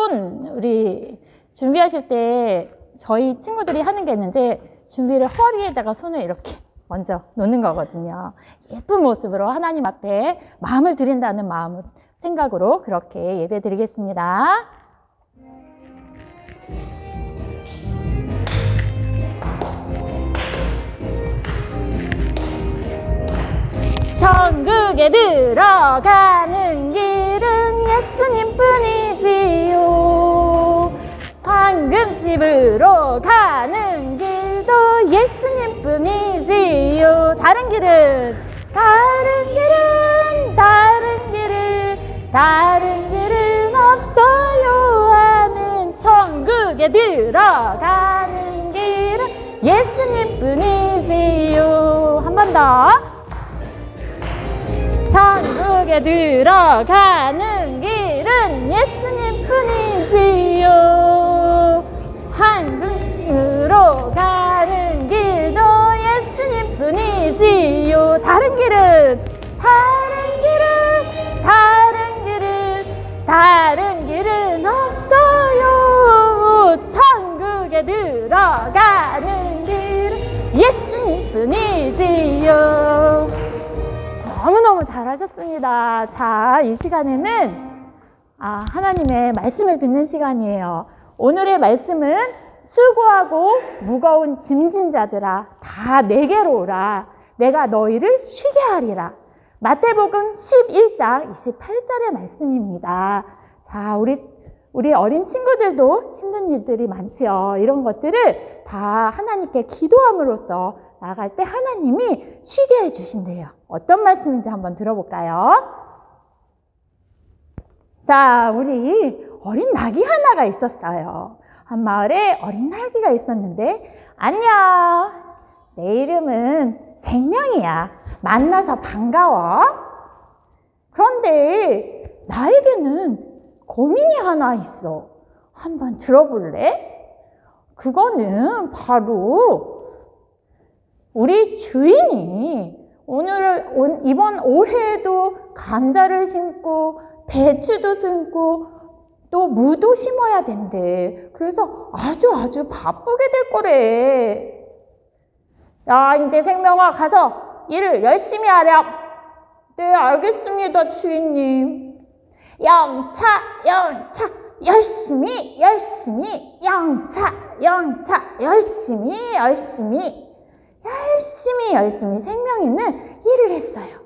손 우리 준비하실 때 저희 친구들이 하는 게 있는데 준비를 허리에다가 손을 이렇게 먼저 놓는 거거든요. 예쁜 모습으로 하나님 앞에 마음을 드린다는 마음 생각으로 그렇게 예배 드리겠습니다. 천국에 들어가는 길은 예수님뿐이지요. 황금집으로 가는 길도 예수님뿐이지요. 다른 길은 없어요 하는 천국에 들어가는 길은 예수님뿐이지요. 한 번 더. 천국에 들어가는 길은 예수님뿐이지요. 황금으로 가는 길도 예수님뿐이지요. 다른 길은 없어요. 천국에 들어가는 길은 예수님뿐이지요. 너무너무 잘하셨습니다. 자, 이 시간에는 하나님의 말씀을 듣는 시간이에요. 오늘의 말씀은 수고하고 무거운 짐진 자들아 다 내게로 오라. 내가 너희를 쉬게 하리라. 마태복음 11장 28절의 말씀입니다. 자, 우리 어린 친구들도 힘든 일들이 많지요. 이런 것들을 다 하나님께 기도함으로써 나아갈 때 하나님이 쉬게 해주신대요. 어떤 말씀인지 한번 들어볼까요? 자, 우리 어린 낙이 하나가 있었어요. 한 마을에 어린 낙이가 있었는데, 안녕, 내 이름은 생명이야. 만나서 반가워. 그런데 나에게는 고민이 하나 있어. 한번 들어볼래? 그거는 바로 우리 주인이 이번 올해에도 감자를 심고 배추도 심고 또 무도 심어야 된대. 그래서 아주 바쁘게 될 거래. 야, 이제 생명아 가서 일을 열심히 하렴. 네, 알겠습니다, 주인님. 영차 열심히 생명이는 일을 했어요.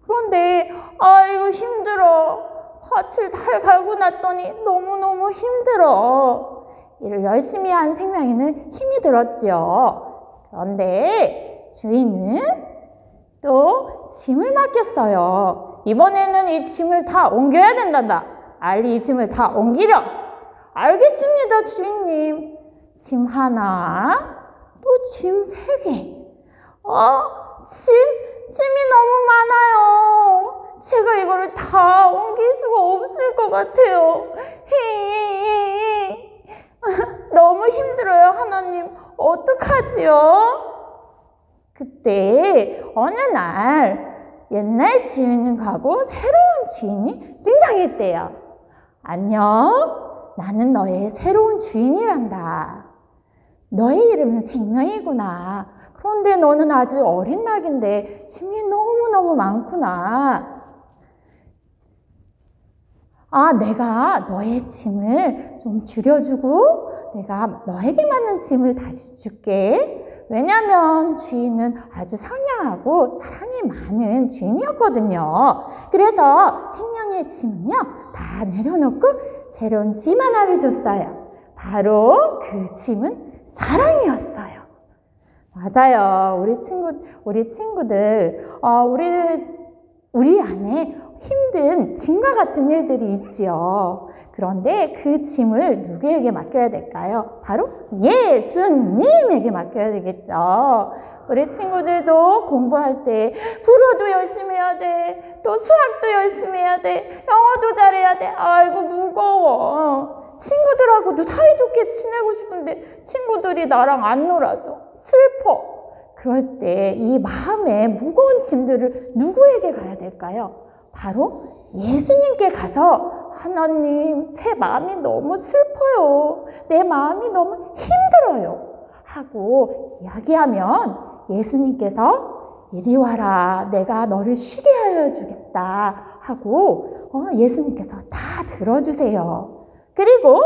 그런데 아이고 힘들어. 밭을 달 갈고 났더니 너무너무 힘들어. 일을 열심히 한 생명이는 힘이 들었지요. 그런데 주인은 또 짐을 맡겼어요. 이번에는 이 짐을 다 옮겨야 된단다. 알리 이 짐을 다 옮기렴. 알겠습니다, 주인님. 짐 하나, 또 짐 3개. 짐이 너무 많아요. 제가 이거를 다 옮길 수가 없을 것 같아요. 너무 힘들어요, 하나님. 어떡하지요? 그때 어느 날 옛날 주인은 가고 새로운 주인이 등장했대요. 안녕, 나는 너의 새로운 주인이란다. 너의 이름은 생명이구나. 그런데 너는 아주 어린 낙인데 짐이 너무너무 많구나. 내가 너의 짐을 좀 줄여주고 내가 너에게 맞는 짐을 다시 줄게. 왜냐면 주인은 아주 상냥하고 사랑이 많은 주인이었거든요. 그래서 생명의 짐은요 다 내려놓고 새로운 짐 하나를 줬어요. 바로 그 짐은 사랑이었어요. 맞아요. 우리 친구들, 우리 안에 힘든 짐과 같은 일들이 있지요. 그런데 그 짐을 누구에게 맡겨야 될까요? 바로 예수님에게 맡겨야 되겠죠. 우리 친구들도 공부할 때 불어도 열심히 해야 돼. 또 수학도 열심히 해야 돼. 영어도 잘해야 돼. 아이고 무거워. 친구들하고도 사이좋게 지내고 싶은데 친구들이 나랑 안 놀아줘. 슬퍼. 그럴 때 이 마음의 무거운 짐들을 누구에게 가야 될까요? 바로 예수님께 가서 하나님, 제 마음이 너무 슬퍼요. 내 마음이 너무 힘들어요. 하고 이야기하면 예수님께서 이리 와라. 내가 너를 쉬게 하여 주겠다. 하고 예수님께서 다 들어주세요. 그리고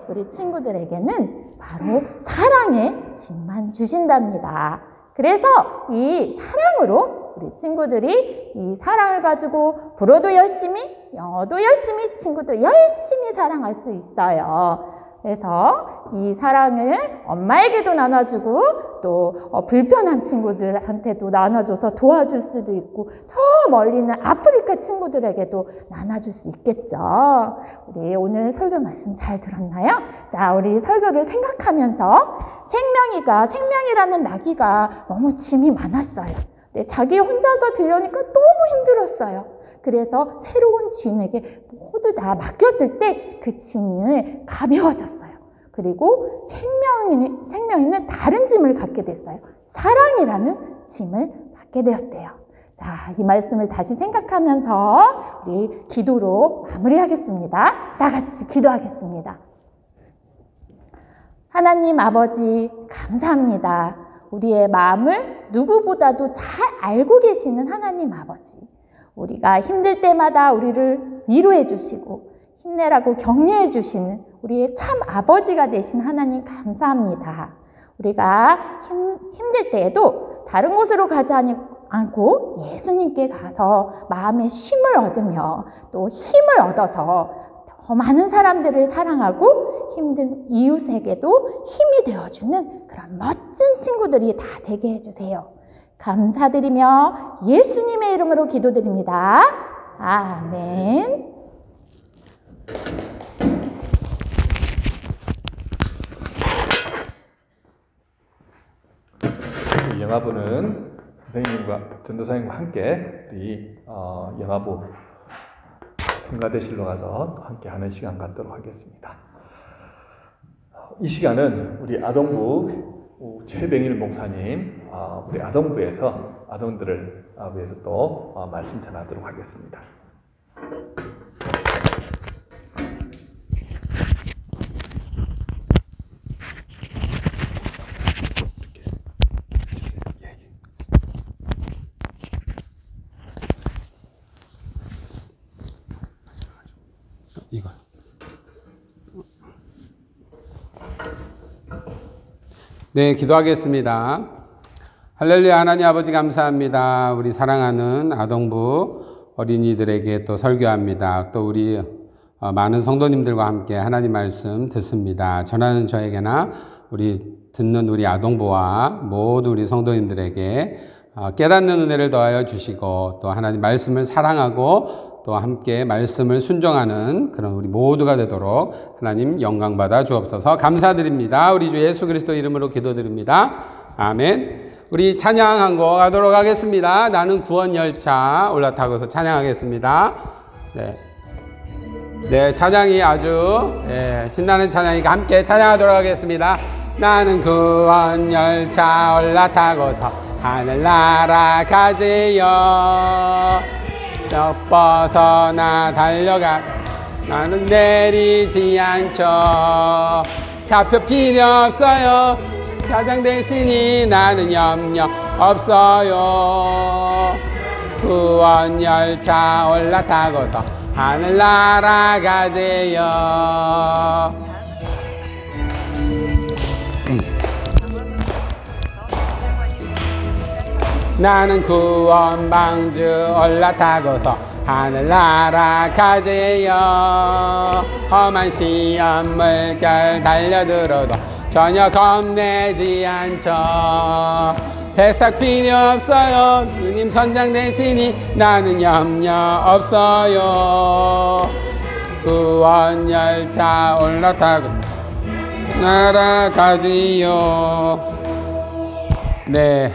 우리 친구들에게는 바로 사랑의 짐만 주신답니다. 그래서 이 사랑으로 우리 친구들이 이 사랑을 가지고 불어도 열심히, 영어도 열심히, 친구도 열심히 사랑할 수 있어요. 그래서 이 사랑을 엄마에게도 나눠주고 또 불편한 친구들한테도 나눠줘서 도와줄 수도 있고 저 멀리 있는 아프리카 친구들에게도 나눠줄 수 있겠죠. 우리 오늘 설교 말씀 잘 들었나요? 자, 우리 설교를 생각하면서 생명이라는 나귀가 너무 짐이 많았어요. 네, 자기 혼자서 들려니까 너무 힘들었어요. 그래서 새로운 주인에게 모두 다 맡겼을 때 그 짐이 가벼워졌어요. 그리고 생명이는 다른 짐을 갖게 됐어요. 사랑이라는 짐을 받게 되었대요. 자, 이 말씀을 다시 생각하면서 우리 기도로 마무리하겠습니다. 다 같이 기도하겠습니다. 하나님 아버지, 감사합니다. 우리의 마음을 누구보다도 잘 알고 계시는 하나님 아버지. 우리가 힘들 때마다 우리를 위로해 주시고 힘내라고 격려해 주시는 우리의 참 아버지가 되신 하나님 감사합니다. 우리가 힘들 때에도 다른 곳으로 가지 않고 예수님께 가서 마음의 쉼을 얻으며 또 힘을 얻어서 더 많은 사람들을 사랑하고 힘든 이웃에게도 힘이 되어주는 그런 멋진 친구들이 다 되게 해주세요. 감사드리며 예수님의 이름으로 기도드립니다. 아멘. 영화부는 선생님과 전도사님과 함께 우리 영화부 성가대실로 가서 함께 하는 시간 갖도록 하겠습니다. 이 시간은 우리 아동부 최병일 목사님, 우리 아동부에서 아동들을 위해서 또 말씀 전하도록 하겠습니다. 이거. 네, 기도하겠습니다. 할렐루야. 하나님 아버지 감사합니다. 우리 사랑하는 아동부 어린이들에게 또 설교합니다. 또 우리 많은 성도님들과 함께 하나님 말씀 듣습니다. 전하는 저에게나 우리 듣는 우리 아동부와 모두 우리 성도님들에게 깨닫는 은혜를 더하여 주시고 또 하나님 말씀을 사랑하고 또 함께 말씀을 순종하는 그런 우리 모두가 되도록 하나님 영광 받아 주옵소서. 감사드립니다. 우리 주 예수 그리스도 이름으로 기도드립니다. 아멘. 우리 찬양 한 곡 하도록 하겠습니다. 나는 구원 열차 올라타고서 찬양하겠습니다. 네, 찬양이 아주 신나는 찬양이니까 함께 찬양하도록 하겠습니다. 나는 구원 열차 올라타고서 하늘나라 가지요. 벗어나 달려가 나는 내리지 않죠. 좌표 필요 없어요. 사장 대신이 나는 염려 없어요. 구원 열차 올라타고서 하늘 날아가재요. 나는 구원 방주 올라타고서 하늘 날아가재요. 험한 시험 물결 달려들어도 전혀 겁내지 않죠. 배삭 필요 없어요. 주님 선장 대신이 나는 염려 없어요. 구원 열차 올라타고 날아가지요. 네.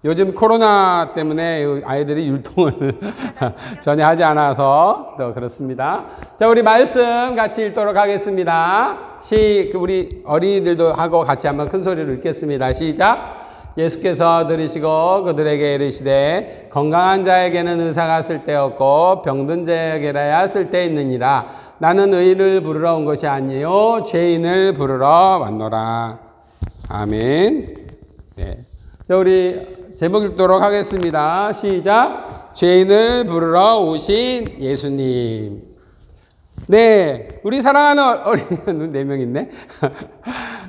요즘 코로나 때문에 아이들이 율동을 전혀 하지 않아서 또 그렇습니다. 자, 우리 말씀 같이 읽도록 하겠습니다. 우리 어린이들도 하고 같이 한번 큰 소리로 읽겠습니다. 시작. 예수께서 들으시고 그들에게 이르시되 건강한 자에게는 의사가 쓸데없고 병든 자에게라야 쓸데있느니라. 나는 의인을 부르러 온 것이 아니요 죄인을 부르러 왔노라. 아멘. 네. 자, 우리 제목 읽도록 하겠습니다. 시작. 죄인을 부르러 오신 예수님. 네, 우리 사랑하는 어린이 4명 있네.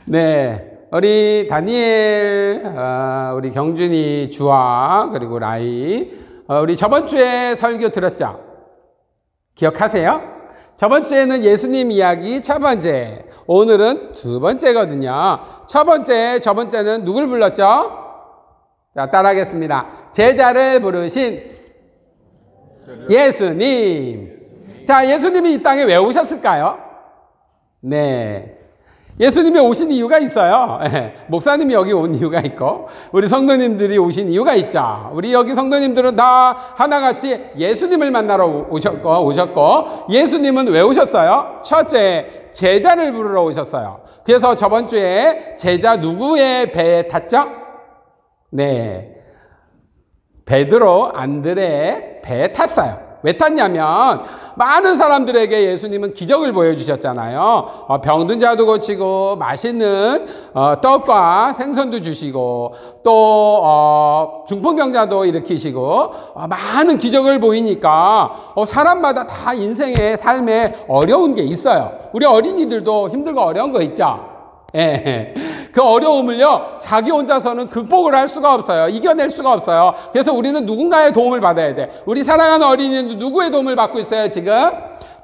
네, 우리 다니엘, 우리 경준이, 주아, 그리고 라이, 우리 저번 주에 설교 들었죠? 기억하세요? 저번 주에는 예수님 이야기 첫 번째, 오늘은 두 번째거든요. 저번 주에는 누굴 불렀죠? 자, 따라하겠습니다. 제자를 부르신 예수님. 자, 예수님이 이 땅에 왜 오셨을까요? 네. 예수님이 오신 이유가 있어요. 목사님이 여기 온 이유가 있고, 우리 성도님들이 오신 이유가 있죠. 우리 여기 성도님들은 다 하나같이 예수님을 만나러 오셨고, 예수님은 왜 오셨어요? 첫째, 제자를 부르러 오셨어요. 그래서 저번 주에 제자 누구의 배에 탔죠? 네. 베드로, 안드레의 배에 탔어요. 왜 탔냐면 많은 사람들에게 예수님은 기적을 보여주셨잖아요. 병든 자도 고치고 맛있는 떡과 생선도 주시고 또 중풍병자도 일으키시고 많은 기적을 보이니까 사람마다 다 인생의 삶에 어려운 게 있어요. 우리 어린이들도 힘들고 어려운 거 있죠. 예. 그 어려움을요, 자기 혼자서는 극복을 할 수가 없어요. 이겨낼 수가 없어요. 그래서 우리는 누군가의 도움을 받아야 돼. 우리 사랑하는 어린이는 누구의 도움을 받고 있어요, 지금?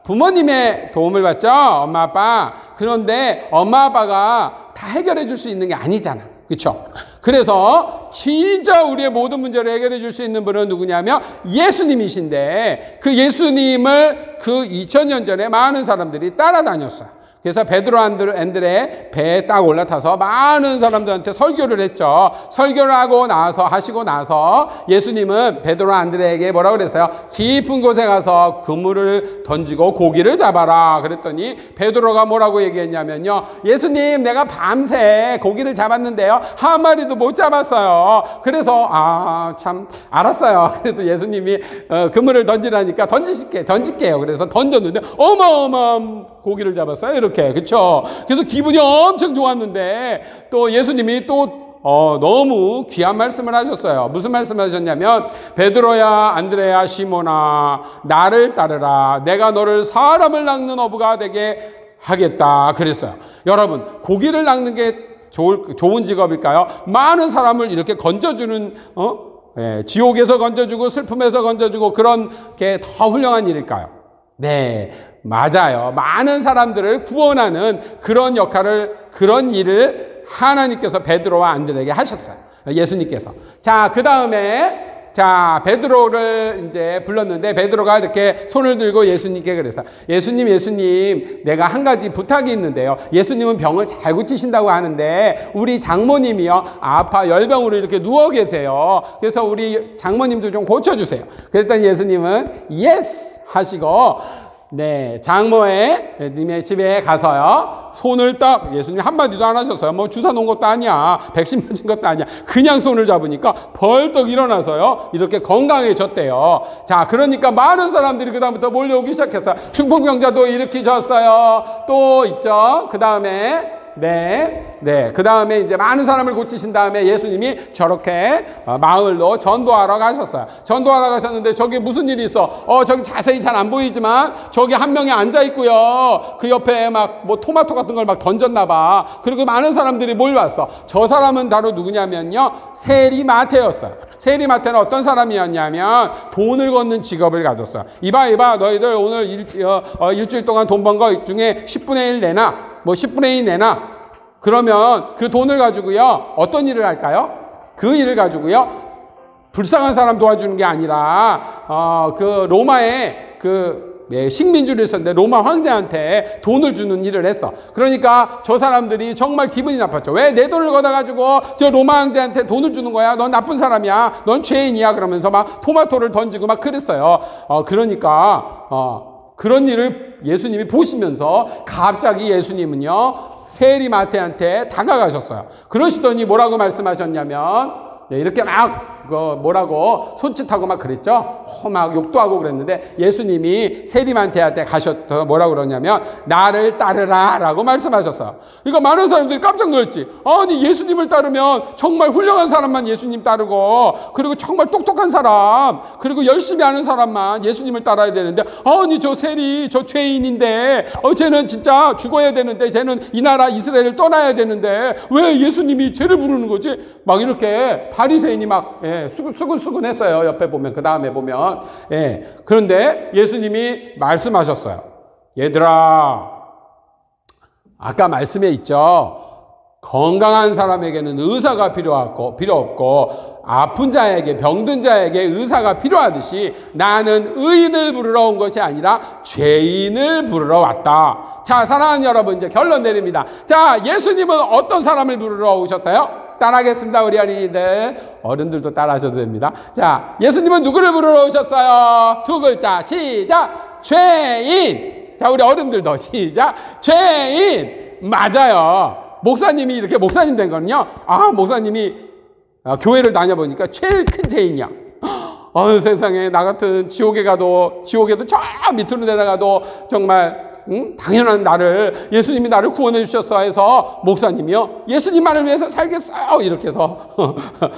부모님의 도움을 받죠? 엄마, 아빠. 그런데 엄마, 아빠가 다 해결해 줄 수 있는 게 아니잖아. 그쵸? 그래서 진짜 우리의 모든 문제를 해결해 줄 수 있는 분은 누구냐면 예수님이신데 그 예수님을 그 2000년 전에 많은 사람들이 따라다녔어요. 그래서 베드로 안드레 배에 딱 올라타서 많은 사람들한테 설교를 했죠. 설교를 하시고 나서 예수님은 베드로 안드레에게 뭐라고 그랬어요? 깊은 곳에 가서 그물을 던지고 고기를 잡아라. 그랬더니 베드로가 뭐라고 얘기했냐면요. 예수님, 내가 밤새 고기를 잡았는데요. 한 마리도 못 잡았어요. 그래서 참 알았어요. 그래도 예수님이 그물을 던지라니까 던질게요. 그래서 던졌는데 어마어마한 고기를 잡았어요. 이렇게. 그쵸? 그래서 기분이 엄청 좋았는데 또 예수님이 또 너무 귀한 말씀을 하셨어요. 무슨 말씀을 하셨냐면 베드로야, 안드레야, 시몬아, 나를 따르라. 내가 너를 사람을 낚는 어부가 되게 하겠다. 그랬어요. 여러분, 고기를 낚는 게 좋은 직업일까요? 많은 사람을 이렇게 건져주는 지옥에서 건져주고 슬픔에서 건져주고 그런 게 더 훌륭한 일일까요? 네, 맞아요. 많은 사람들을 구원하는 그런 역할을, 그런 일을 하나님께서 베드로와 안드레에게 하셨어요. 예수님께서. 자, 그 다음에 베드로를 이제 불렀는데 베드로가 이렇게 손을 들고 예수님께 그랬어요. 예수님, 내가 한 가지 부탁이 있는데요. 예수님은 병을 잘 고치신다고 하는데 우리 장모님이요, 열병으로 이렇게 누워 계세요. 그래서 우리 장모님도 좀 고쳐주세요. 그랬더니 예수님은 예스 하시고 네, 장모님의 집에 가서요, 손을 딱, 예수님 한마디도 안 하셨어요. 뭐 주사 놓은 것도 아니야. 백신 맞은 것도 아니야. 그냥 손을 잡으니까 벌떡 일어나서요, 이렇게 건강해졌대요. 자, 그러니까 많은 사람들이 그다음부터 몰려오기 시작했어요. 중풍병자도 일으키셨어요. 또 있죠. 그 다음에 그 다음에 이제 많은 사람을 고치신 다음에 예수님이 저렇게 마을로 전도하러 가셨어요. 전도하러 가셨는데 저기 무슨 일이 있어? 저기 자세히 잘 안 보이지만 저기 한 명이 앉아 있고요. 그 옆에 막 뭐 토마토 같은 걸 막 던졌나 봐. 그리고 많은 사람들이 몰려왔어. 저 사람은 바로 누구냐면요, 세리마태였어요. 세리마태는 어떤 사람이었냐면 돈을 걷는 직업을 가졌어요. 이봐, 너희들 오늘 일주일 동안 돈 번 거 중에 10분의 1 내놔. 뭐 10분의 2 내놔. 그러면 그 돈을 가지고요, 어떤 일을 할까요? 그 일을 가지고요, 불쌍한 사람 도와주는 게 아니라 그 로마의 식민주를 있었는데 로마 황제한테 돈을 주는 일을 했어. 그러니까 저 사람들이 정말 기분이 나빴죠. 왜 내 돈을 걷어가지고 저 로마 황제한테 돈을 주는 거야? 넌 나쁜 사람이야. 넌 죄인이야. 그러면서 막 토마토를 던지고 막 그랬어요. 그러니까 그런 일을 예수님이 보시면서 갑자기 예수님은요, 세리마태한테 다가가셨어요. 그러시더니 뭐라고 말씀하셨냐면, 이렇게 막 뭐라고 손짓하고 막 그랬죠. 막 욕도 하고 그랬는데 예수님이 세리마태한테 가셔서 뭐라고 그러냐면 나를 따르라 라고 말씀하셨어요. 그러니까 많은 사람들이 깜짝 놀랐지. 아니 예수님을 따르면 정말 훌륭한 사람만 예수님 따르고, 그리고 정말 똑똑한 사람, 그리고 열심히 하는 사람만 예수님을 따라야 되는데, 아니 저 세리 저 죄인인데 쟤는 진짜 죽어야 되는데, 쟤는 이 나라 이스라엘을 떠나야 되는데 왜 예수님이 쟤를 부르는 거지? 막 이렇게 바리새인이 막 수근수근 했어요. 옆에 보면, 그 다음에 보면. 그런데 예수님이 말씀하셨어요. 얘들아, 아까 말씀에 있죠. 건강한 사람에게는 의사가 필요 없고 아픈 자에게, 병든 자에게 의사가 필요하듯이 나는 의인을 부르러 온 것이 아니라 죄인을 부르러 왔다. 자, 사랑하는 여러분, 이제 결론 내립니다. 자, 예수님은 어떤 사람을 부르러 오셨어요? 따라하겠습니다. 우리 어린이들, 어른들도 따라하셔도 됩니다. 자, 예수님은 누구를 부르러 오셨어요? 두 글자, 시작. 죄인. 자, 우리 어른들도 시작. 죄인. 맞아요. 목사님이 이렇게 목사님 된 거는요, 목사님이 교회를 다녀보니까 제일 큰 죄인이야. 어느 세상에 나 같은 지옥에도 저 밑으로 내려가도 정말 당연한 나를, 예수님이 나를 구원해 주셨어 해서 목사님이요, 예수님만을 위해서 살겠어요 이렇게 해서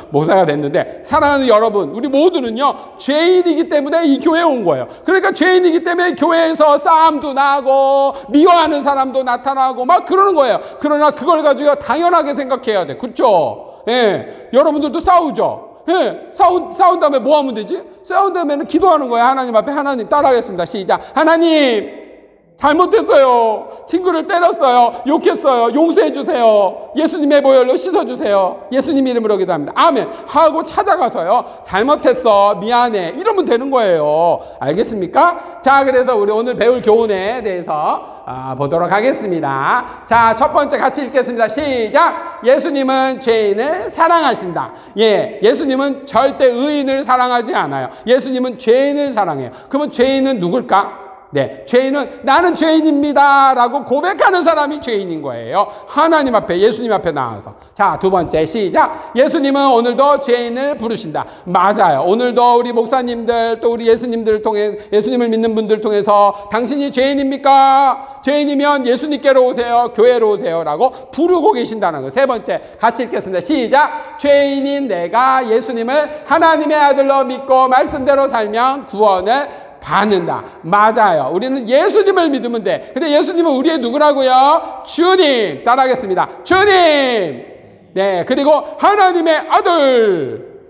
목사가 됐는데, 사랑하는 여러분, 우리 모두는요 죄인이기 때문에 이 교회에 온 거예요. 그러니까 죄인이기 때문에 교회에서 싸움도 나고 미워하는 사람도 나타나고 막 그러는 거예요. 그러나 그걸 가지고 당연하게 생각해야 돼. 그렇죠? 여러분들도 싸우죠. 싸운 다음에 뭐 하면 되지? 싸운 다음에는 기도하는 거예요. 하나님 앞에. 하나님, 따라하겠습니다. 시작. 하나님, 잘못했어요. 친구를 때렸어요. 욕했어요. 용서해 주세요. 예수님의 보혈로 씻어 주세요. 예수님 이름으로 기도합니다. 아멘 하고 찾아가서요, 잘못했어, 미안해, 이러면 되는 거예요. 알겠습니까? 자, 그래서 우리 오늘 배울 교훈에 대해서 보도록 하겠습니다. 자, 첫 번째 같이 읽겠습니다. 시작. 예수님은 죄인을 사랑하신다. 예수님은 절대 의인을 사랑하지 않아요. 예수님은 죄인을 사랑해요. 그러면 죄인은 누굴까? 죄인은 나는 죄인입니다 라고 고백하는 사람이 죄인인 거예요. 하나님 앞에, 예수님 앞에 나와서. 자, 두 번째 시작. 예수님은 오늘도 죄인을 부르신다. 맞아요. 오늘도 우리 목사님들, 또 우리 예수님들 통해, 예수님을 믿는 분들 통해서 당신이 죄인입니까? 죄인이면 예수님께로 오세요, 교회로 오세요 라고 부르고 계신다는 거. 세 번째 같이 읽겠습니다. 시작. 죄인인 내가 예수님을 하나님의 아들로 믿고 말씀대로 살면 구원을 받는다. 맞아요. 우리는 예수님을 믿으면 돼. 근데 예수님은 우리의 누구라고요? 주님. 따라하겠습니다. 주님. 그리고 하나님의 아들.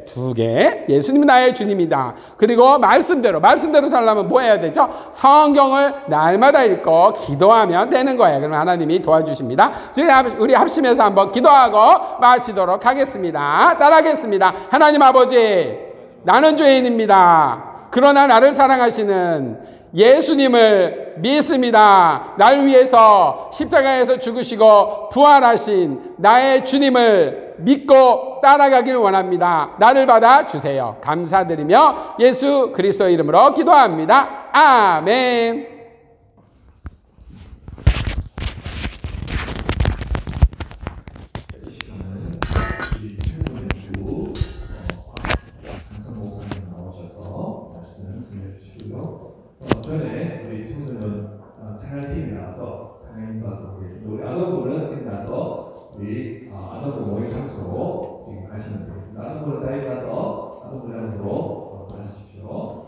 두 개. 예수님은 나의 주님이다. 그리고 말씀대로 살려면 뭐 해야 되죠? 성경을 날마다 읽고 기도하면 되는 거예요. 그러면 하나님이 도와주십니다. 우리 합심해서 한번 기도하고 마치도록 하겠습니다. 따라하겠습니다. 하나님 아버지, 나는 죄인입니다. 그러나 나를 사랑하시는 예수님을 믿습니다. 나를 위해서 십자가에서 죽으시고 부활하신 나의 주님을 믿고 따라가길 원합니다. 나를 받아 주세요. 감사드리며 예수 그리스도 이름으로 기도합니다. 아멘. 전에 우리 청소년 찬양팀이 나와서 찬양인과 우리 아동부는 끝나서 우리 아동부 모임 장소로 지금 가시면 되겠습니다. 아동부를 따라가서 아동부 장소로 가주십시오.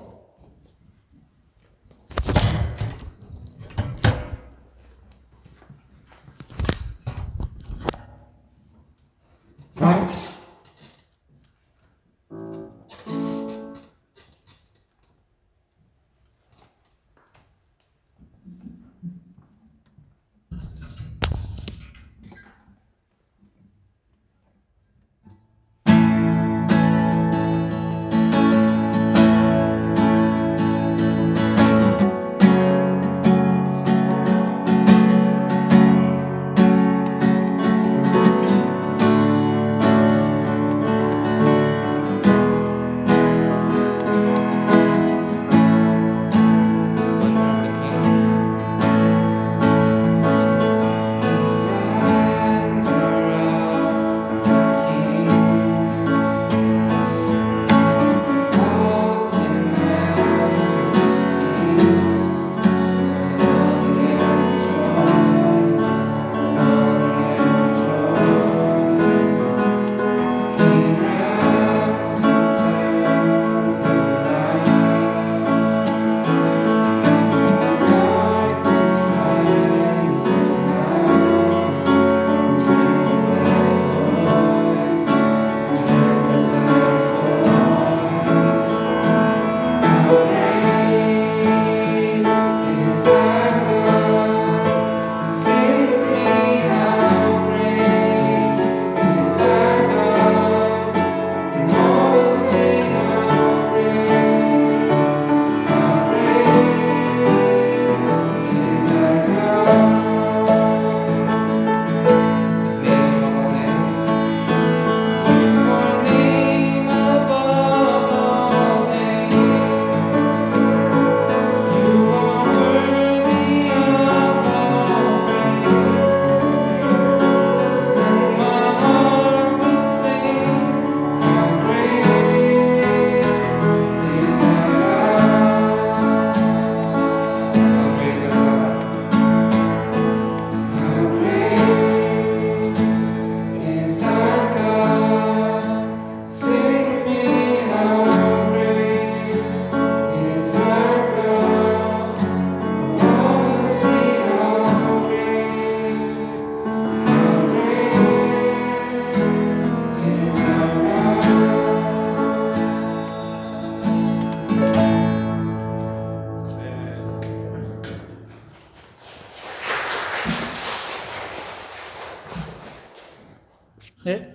네.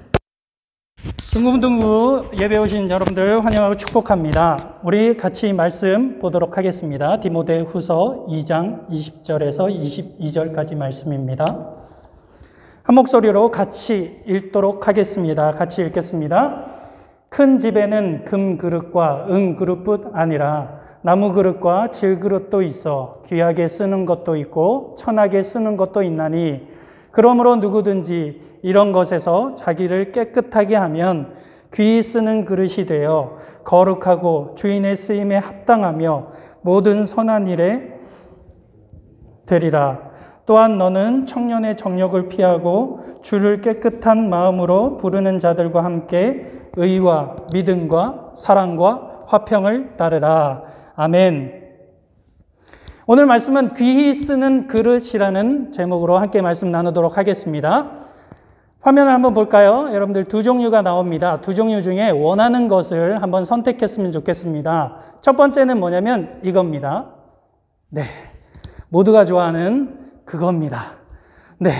중고등부 예배 오신 여러분들 환영하고 축복합니다. 우리 같이 말씀 보도록 하겠습니다. 디모데후서 2장 20절에서 22절까지 말씀입니다. 한 목소리로 같이 읽도록 하겠습니다. 같이 읽겠습니다. 큰 집에는 금그릇과 은그릇뿐 아니라 나무그릇과 질그릇도 있어 귀하게 쓰는 것도 있고 천하게 쓰는 것도 있나니 그러므로 누구든지 이런 것에서 자기를 깨끗하게 하면 귀히 쓰는 그릇이 되어 거룩하고 주인의 쓰임에 합당하며 모든 선한 일에 되리라. 또한 너는 청년의 정욕을 피하고 주를 깨끗한 마음으로 부르는 자들과 함께 의와 믿음과 사랑과 화평을 따르라. 아멘. 오늘 말씀은 귀히 쓰는 그릇이라는 제목으로 함께 말씀 나누도록 하겠습니다. 화면을 한번 볼까요? 여러분들 두 종류가 나옵니다. 두 종류 중에 원하는 것을 한번 선택했으면 좋겠습니다. 첫 번째는 뭐냐면 이겁니다. 네, 모두가 좋아하는 그겁니다. 네,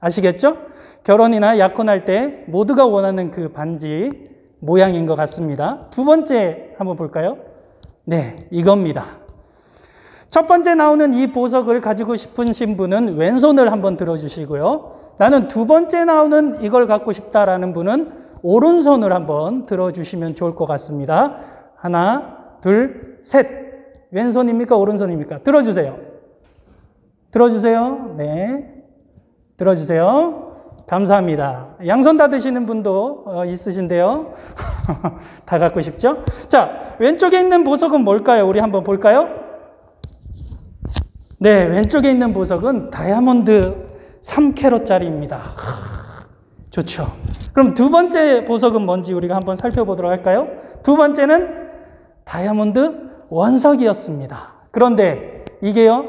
아시겠죠? 결혼이나 약혼할 때 모두가 원하는 그 반지 모양인 것 같습니다. 두 번째 한번 볼까요? 네, 이겁니다. 첫 번째 나오는 이 보석을 가지고 싶으신 분은 왼손을 한번 들어주시고요. 나는 두 번째 나오는 이걸 갖고 싶다라는 분은 오른손을 한번 들어주시면 좋을 것 같습니다. 하나, 둘, 셋. 왼손입니까? 오른손입니까? 들어주세요. 들어주세요. 네. 들어주세요. 감사합니다. 양손 다 드시는 분도 있으신데요. 다 갖고 싶죠? 자, 왼쪽에 있는 보석은 뭘까요? 우리 한번 볼까요? 네, 왼쪽에 있는 보석은 다이아몬드 3캐럿짜리입니다. 좋죠. 그럼 두 번째 보석은 뭔지 우리가 한번 살펴보도록 할까요? 두 번째는 다이아몬드 원석이었습니다. 그런데 이게요,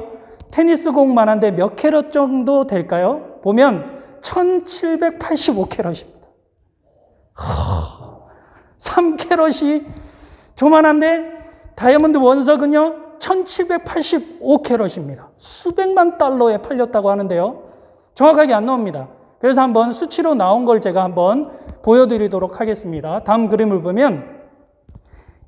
테니스 공만한데 몇 캐럿 정도 될까요? 보면 1785캐럿입니다. 3캐럿이 조만한데 다이아몬드 원석은요 1785캐럿입니다. 수백만 달러에 팔렸다고 하는데요. 정확하게 안 나옵니다. 그래서 한번 수치로 나온 걸 제가 한번 보여드리도록 하겠습니다. 다음 그림을 보면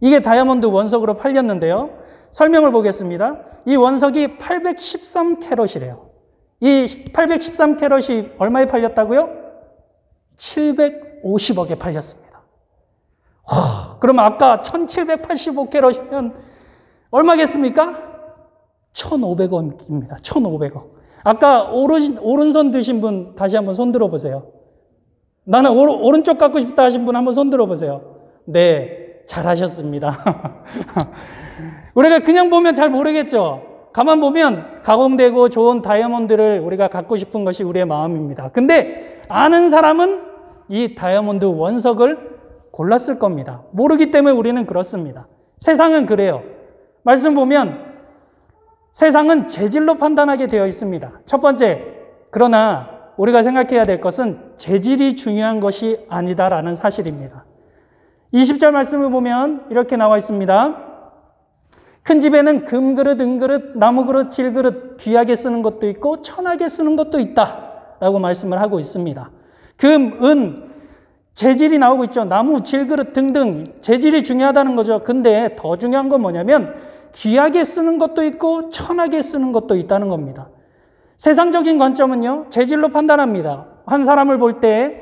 이게 다이아몬드 원석으로 팔렸는데요. 설명을 보겠습니다. 이 원석이 813캐럿이래요. 이 813캐럿이 얼마에 팔렸다고요? 750억에 팔렸습니다. 그럼 아까 1785캐럿이면 얼마겠습니까? 1,500원입니다. 1,500원. 아까 오른손 드신 분 다시 한번 손 들어보세요. 나는 오른쪽 갖고 싶다 하신 분 한번 손 들어보세요. 네, 잘하셨습니다. 우리가 그냥 보면 잘 모르겠죠? 가만 보면 가공되고 좋은 다이아몬드를 우리가 갖고 싶은 것이 우리의 마음입니다. 근데 아는 사람은 이 다이아몬드 원석을 골랐을 겁니다. 모르기 때문에 우리는 그렇습니다. 세상은 그래요. 말씀 보면 세상은 재질로 판단하게 되어 있습니다. 첫 번째, 그러나 우리가 생각해야 될 것은 재질이 중요한 것이 아니다라는 사실입니다. 20절 말씀을 보면 이렇게 나와 있습니다. 큰 집에는 금그릇, 은그릇, 나무그릇, 질그릇, 귀하게 쓰는 것도 있고 천하게 쓰는 것도 있다라고 말씀을 하고 있습니다. 금, 은, 재질이 나오고 있죠. 나무, 질그릇 등등 재질이 중요하다는 거죠. 근데 더 중요한 건 뭐냐면 귀하게 쓰는 것도 있고 천하게 쓰는 것도 있다는 겁니다. 세상적인 관점은요, 재질로 판단합니다. 한 사람을 볼 때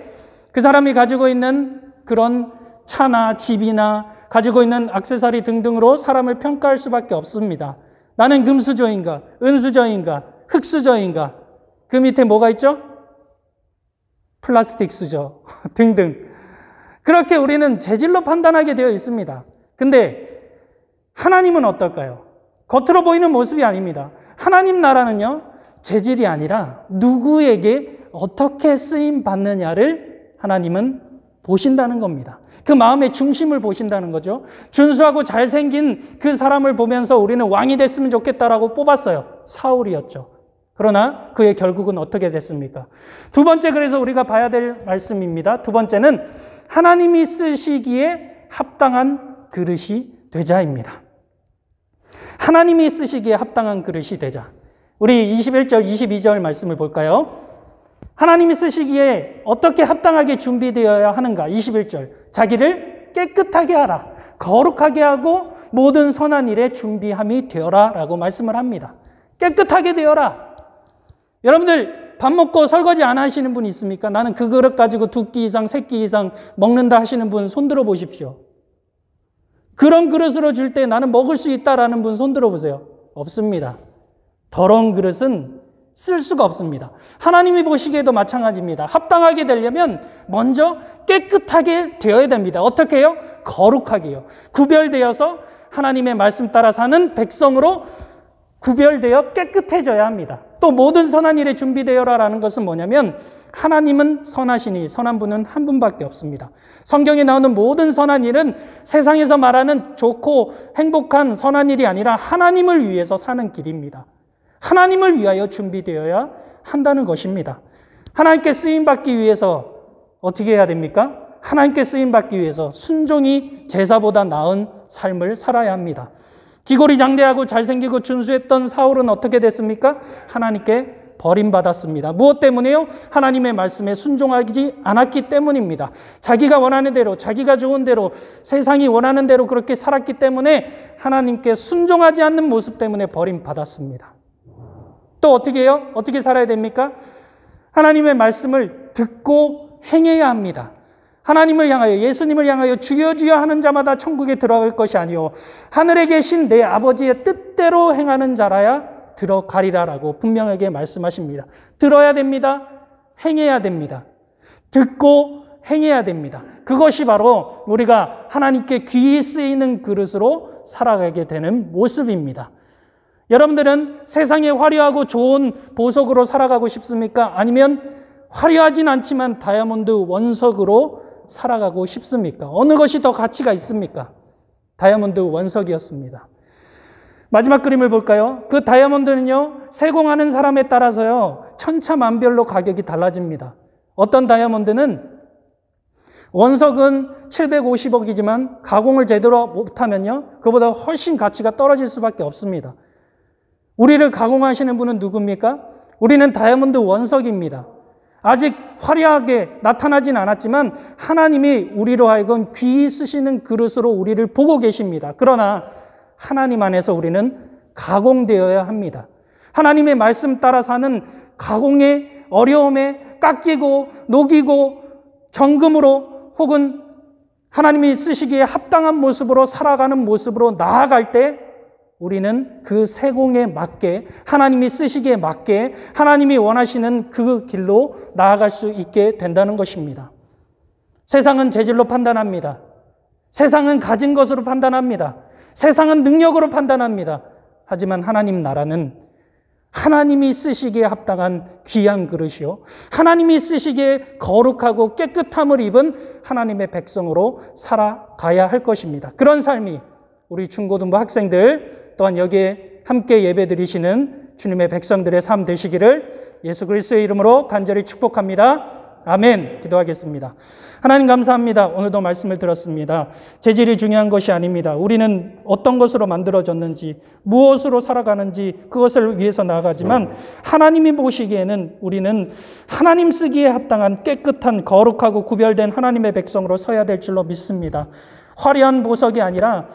그 사람이 가지고 있는 그런 차나 집이나 가지고 있는 액세서리 등등으로 사람을 평가할 수밖에 없습니다. 나는 금수저인가, 은수저인가, 흙수저인가, 그 밑에 뭐가 있죠? 플라스틱 수저 등등. 그렇게 우리는 재질로 판단하게 되어 있습니다. 근데 하나님은 어떨까요? 겉으로 보이는 모습이 아닙니다. 하나님 나라는요, 재질이 아니라 누구에게 어떻게 쓰임 받느냐를 하나님은 보신다는 겁니다. 그 마음의 중심을 보신다는 거죠. 준수하고 잘생긴 그 사람을 보면서 우리는 왕이 됐으면 좋겠다라고 뽑았어요. 사울이었죠. 그러나 그의 결국은 어떻게 됐습니까? 두 번째, 그래서 우리가 봐야 될 말씀입니다. 두 번째는 하나님이 쓰시기에 합당한 그릇이 되자입니다. 하나님이 쓰시기에 합당한 그릇이 되자. 우리 21절, 22절 말씀을 볼까요? 하나님이 쓰시기에 어떻게 합당하게 준비되어야 하는가? 21절. 자기를 깨끗하게 하라. 거룩하게 하고 모든 선한 일에 준비함이 되어라 라고 말씀을 합니다. 깨끗하게 되어라. 여러분들 밥 먹고 설거지 안 하시는 분 있습니까? 나는 그 그릇 가지고 2끼 이상, 3끼 이상 먹는다 하시는 분 손 들어 보십시오. 그런 그릇으로 줄 때 나는 먹을 수 있다라는 분 손 들어 보세요. 없습니다. 더러운 그릇은 쓸 수가 없습니다. 하나님이 보시기에도 마찬가지입니다. 합당하게 되려면 먼저 깨끗하게 되어야 됩니다. 어떻게 해요? 거룩하게요. 구별되어서 하나님의 말씀 따라 사는 백성으로 구별되어 깨끗해져야 합니다. 또 모든 선한 일에 준비되어라라는 것은 뭐냐면 하나님은 선하시니 선한 분은 한 분밖에 없습니다. 성경에 나오는 모든 선한 일은 세상에서 말하는 좋고 행복한 선한 일이 아니라 하나님을 위해서 사는 길입니다. 하나님을 위하여 준비되어야 한다는 것입니다. 하나님께 쓰임받기 위해서 어떻게 해야 됩니까? 하나님께 쓰임받기 위해서 순종이 제사보다 나은 삶을 살아야 합니다. 기골이 장대하고 잘생기고 준수했던 사울은 어떻게 됐습니까? 하나님께 버림받았습니다. 무엇 때문에요? 하나님의 말씀에 순종하지 않았기 때문입니다. 자기가 원하는 대로, 자기가 좋은 대로, 세상이 원하는 대로 그렇게 살았기 때문에 하나님께 순종하지 않는 모습 때문에 버림받았습니다. 또 어떻게 해요? 어떻게 살아야 됩니까? 하나님의 말씀을 듣고 행해야 합니다. 하나님을 향하여, 예수님을 향하여 주여 주여 하는 자마다 천국에 들어갈 것이 아니요 하늘에 계신 내 아버지의 뜻대로 행하는 자라야 들어가리라라고 분명하게 말씀하십니다. 들어야 됩니다. 행해야 됩니다. 듣고 행해야 됩니다. 그것이 바로 우리가 하나님께 귀히 쓰이는 그릇으로 살아가게 되는 모습입니다. 여러분들은 세상에 화려하고 좋은 보석으로 살아가고 싶습니까? 아니면 화려하진 않지만 다이아몬드 원석으로 살아가고 싶습니까? 어느 것이 더 가치가 있습니까? 다이아몬드 원석이었습니다. 마지막 그림을 볼까요? 그 다이아몬드는요, 세공하는 사람에 따라서요, 천차만별로 가격이 달라집니다. 어떤 다이아몬드는 원석은 750억이지만 가공을 제대로 못하면요, 그보다 훨씬 가치가 떨어질 수밖에 없습니다. 우리를 가공하시는 분은 누굽니까? 우리는 다이아몬드 원석입니다. 아직 화려하게 나타나진 않았지만 하나님이 우리로 하여금 귀히 쓰시는 그릇으로 우리를 보고 계십니다. 그러나 하나님 안에서 우리는 가공되어야 합니다. 하나님의 말씀 따라 사는 가공의 어려움에 깎이고 녹이고 정금으로 혹은 하나님이 쓰시기에 합당한 모습으로 살아가는 모습으로 나아갈 때 우리는 그 세공에 맞게 하나님이 쓰시기에 맞게 하나님이 원하시는 그 길로 나아갈 수 있게 된다는 것입니다. 세상은 재질로 판단합니다. 세상은 가진 것으로 판단합니다. 세상은 능력으로 판단합니다. 하지만 하나님 나라는 하나님이 쓰시기에 합당한 귀한 그릇이요, 하나님이 쓰시기에 거룩하고 깨끗함을 입은 하나님의 백성으로 살아가야 할 것입니다. 그런 삶이 우리 중고등부 학생들 또한 여기에 함께 예배드리시는 주님의 백성들의 삶 되시기를 예수 그리스도의 이름으로 간절히 축복합니다. 아멘. 기도하겠습니다. 하나님 감사합니다. 오늘도 말씀을 들었습니다. 재질이 중요한 것이 아닙니다. 우리는 어떤 것으로 만들어졌는지, 무엇으로 살아가는지 그것을 위해서 나아가지만 하나님이 보시기에는 우리는 하나님 쓰기에 합당한 깨끗한 거룩하고 구별된 하나님의 백성으로 서야 될 줄로 믿습니다. 화려한 보석이 아니라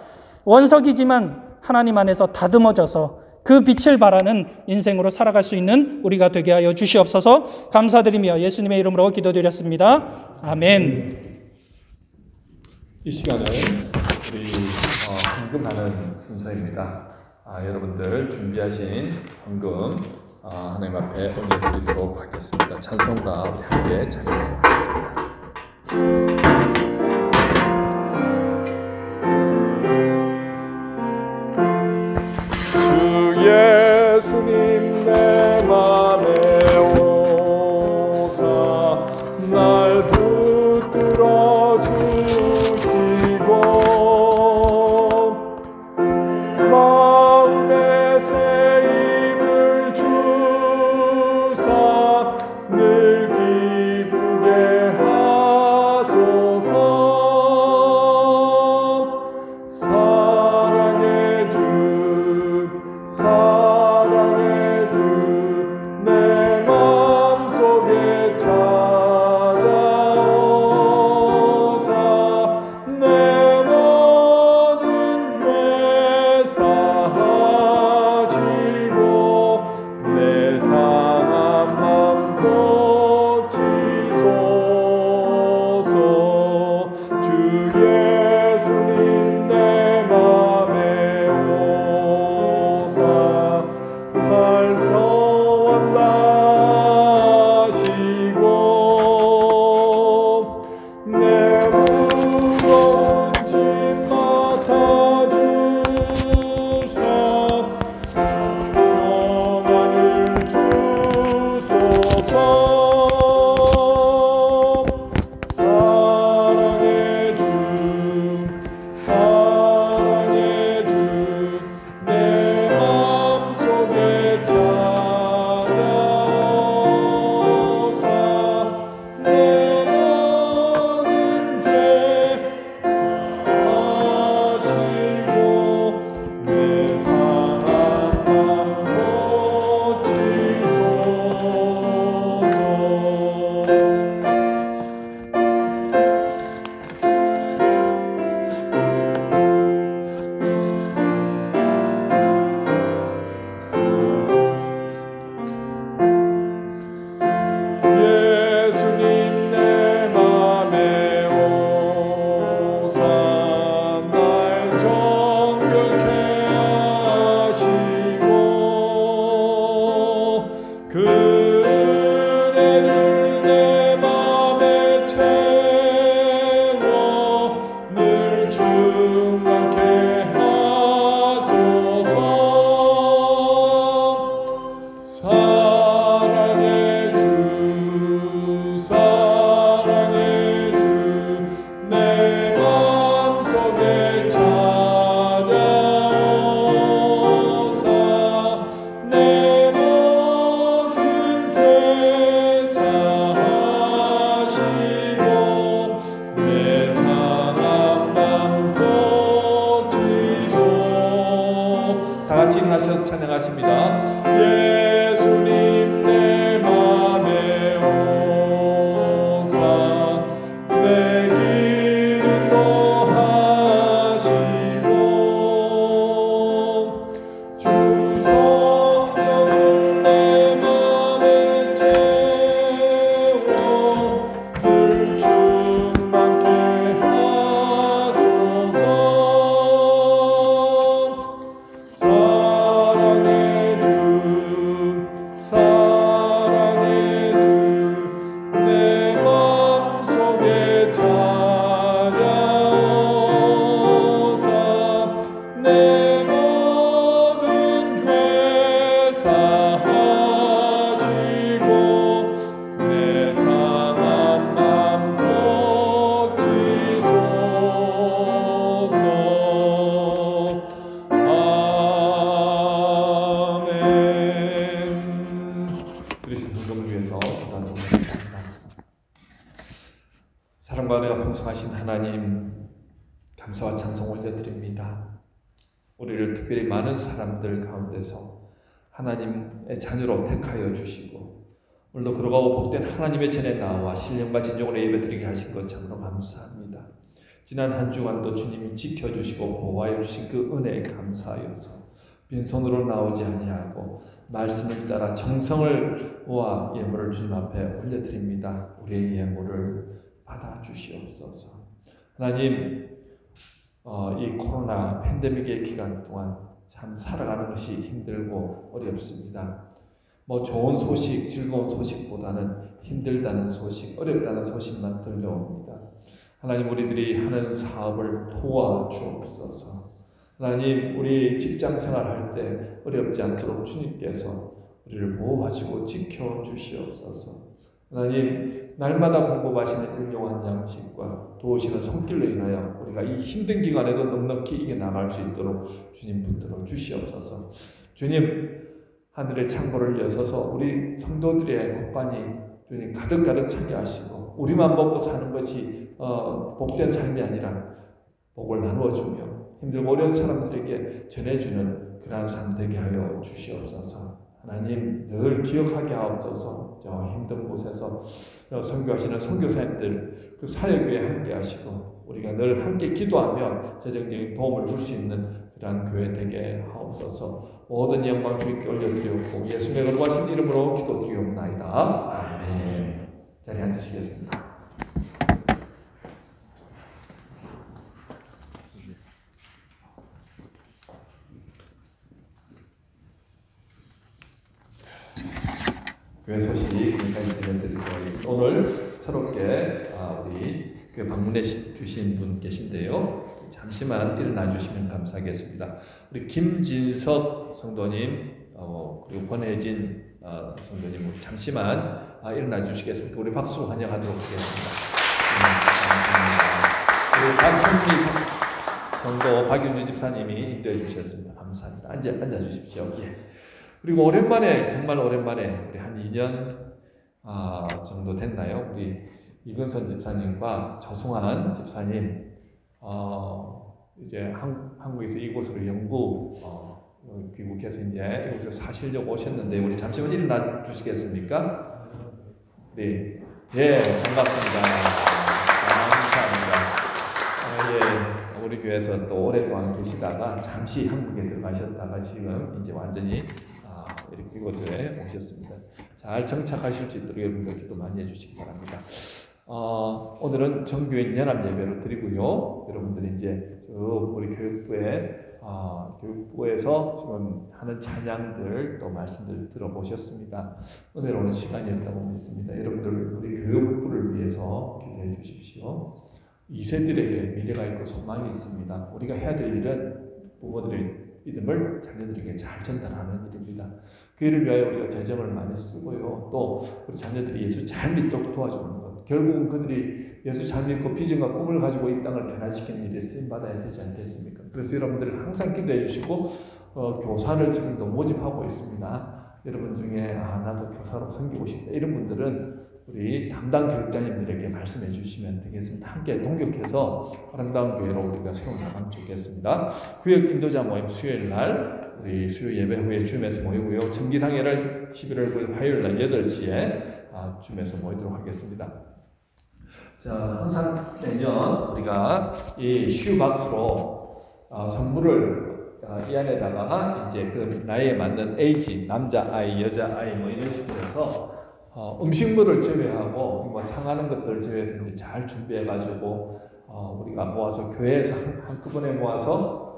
원석이지만 하나님 안에서 다듬어져서 그 빛을 발하는 인생으로 살아갈 수 있는 우리가 되게 하여 주시옵소서. 감사드리며 예수님의 이름으로 기도드렸습니다. 아멘. 이 시간은 우리 헌금하는 순서입니다. 여러분들 준비하신 헌금 하나님 앞에 올려드리도록 하겠습니다. 찬송가 우리 함께 찬양하도록 하겠습니다. 예수님 내 맘에 오사 날 붙들어 주시고 마음에 새 힘을 주사 늘 기쁘게 하소서. 사랑의 주 사랑의 주 위해서 기도하겠습니다. 사랑과 은혜가 풍성하신 하나님, 감사와 찬송 올려드립니다. 우리를 특별히 많은 사람들 가운데서 하나님의 자녀로 택하여 주시고 오늘도 그러고 복된 하나님의 전에 나와 신령과 진정으로 예배드리게 하신 것 참으로 감사합니다. 지난 한 주간도 주님이 지켜주시고 보호하여 주신 그 은혜에 감사하여서 빈손으로 나오지 아니하고 말씀을 따라 정성을 모아 예물을 주님 앞에 올려드립니다. 우리의 예물을 받아주시옵소서. 하나님, 이 코로나 팬데믹의 기간 동안 참 살아가는 것이 힘들고 어렵습니다. 뭐 좋은 소식, 즐거운 소식보다는 힘들다는 소식, 어렵다는 소식만 들려옵니다. 하나님, 우리들이 하는 사업을 도와주옵소서. 하나님, 우리 직장 생활할 때 어렵지 않도록 주님께서 우리를 보호하시고 지켜주시옵소서. 하나님, 날마다 공급하시는 일용한 양식과 도우시는 손길로 인하여 우리가 이 힘든 기간에도 넉넉히 이겨나갈 수 있도록 주님 붙들어 주시옵소서. 주님, 하늘의 창고를 여서서 우리 성도들의 곳간이 주님 가득가득 차게 하시고 우리만 먹고 사는 것이 복된 삶이 아니라 복을 나누어주며 힘들고 어려운 사람들에게 전해주는 그러한 삶 되게 하여 주시옵소서. 하나님, 늘 기억하게 하옵소서. 저 힘든 곳에서 선교하시는 선교사님들 그 사역에 함께 하시고 우리가 늘 함께 기도하며 재정적인 도움을 줄 수 있는 그러한 교회 되게 하옵소서. 모든 영광 주님께 올려드리옵고 예수의 거룩하신 이름으로 기도드리옵나이다. 아멘. 자리에 앉으시겠습니다. 교회 소식 여기까지 전해드리고 오늘 새롭게 우리 교회 방문해 주신 분 계신데요. 잠시만 일어나 주시면 감사하겠습니다. 우리 김진석 성도님 그리고 권혜진 성도님 잠시만 일어나 주시겠습니까? 우리 박수 환영하도록 하겠습니다. 그리고 박순미 성도 박윤주 집사님이 인도해 주셨습니다. 감사합니다. 앉아 주십시오. 예. 그리고 오랜만에 정말 오랜만에 우리 한 2년 정도 됐나요? 우리 이근선 집사님과 조승환 집사님 이제 한국에서 이곳으로 영국 귀국해서 이제 이곳에 사시려고 오셨는데 우리 잠시만 일어나 주시겠습니까? 네, 예, 반갑습니다. 감사합니다. 예, 우리 교회에서 또 오랫동안 계시다가 잠시 한국에 들어가셨다가 지금 이제 완전히 이렇게 이곳에 오셨습니다. 잘 정착하실 수 있도록 여러분들 기도 많이 해주시기 바랍니다. 오늘은 정교인 연합 예배로 드리고요. 여러분들이 이제 우리 교육부에서 지금 하는 찬양들 또 말씀들 들어보셨습니다. 은혜로운 시간이었다고 믿습니다. 여러분들 우리 교육부를 위해서 기도해 주십시오. 2세들에게 미래가 있고 소망이 있습니다. 우리가 해야 될 일은 부모들의 믿음을 자녀들에게 잘 전달하는 일입니다. 그 일을 위하여 우리가 재정을 많이 쓰고요. 또 우리 자녀들이 예수 잘 믿도록 도와주는 것. 결국은 그들이 예수 잘 믿고 비전과 꿈을 가지고 이 땅을 변화시키는 일에 쓰임받아야 되지 않겠습니까? 그래서 여러분들 항상 기도해 주시고 교사를 지금도 모집하고 있습니다. 여러분 중에 나도 교사로 섬기고 싶다 이런 분들은 우리 담당 교육자님들에게 말씀해 주시면 되겠습니다. 함께 동력해서 아름다운 교회로 우리가 세워나가면 좋겠습니다. 구역 인도자 모임 수요일 날 우리 수요 예배 후에 줌에서 모이고요. 정기당회를 11월 9일 화요일 날 8시에 줌에서 모이도록 하겠습니다. 자, 항상 매년 우리가 이 슈박스로 선물을 이 안에다가 이제 그 나이에 맞는 에이지, 남자 아이, 여자 아이 뭐 이런 식으로 해서 음식물을 제외하고 뭐 상하는 것들 제외해서 이제 잘 준비해가지고 우리가 모아서 교회에서 한꺼번에 모아서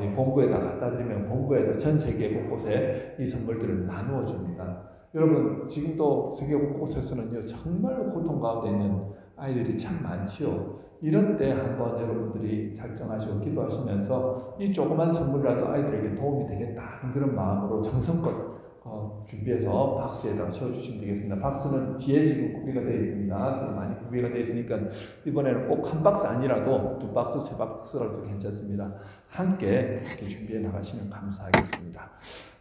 이 본부에다 갖다 드리면 본부에서 전 세계 곳곳에 이 선물들을 나누어 줍니다. 여러분 지금도 세계 곳곳에서는요 정말 고통 가운데 있는 아이들이 참 많지요. 이런 때 한번 여러분들이 작정하시고 기도하시면서 이 조그만 선물이라도 아이들에게 도움이 되겠다 그런 마음으로 정성껏 준비해서 박스에다가 채워주시면 되겠습니다. 박스는 뒤에 지금 구비가 되어 있습니다. 많이 구비가 되어 있으니까 이번에는 꼭 한 박스 아니라도 2박스, 3박스라도 괜찮습니다. 함께 이렇게 준비해 나가시면 감사하겠습니다.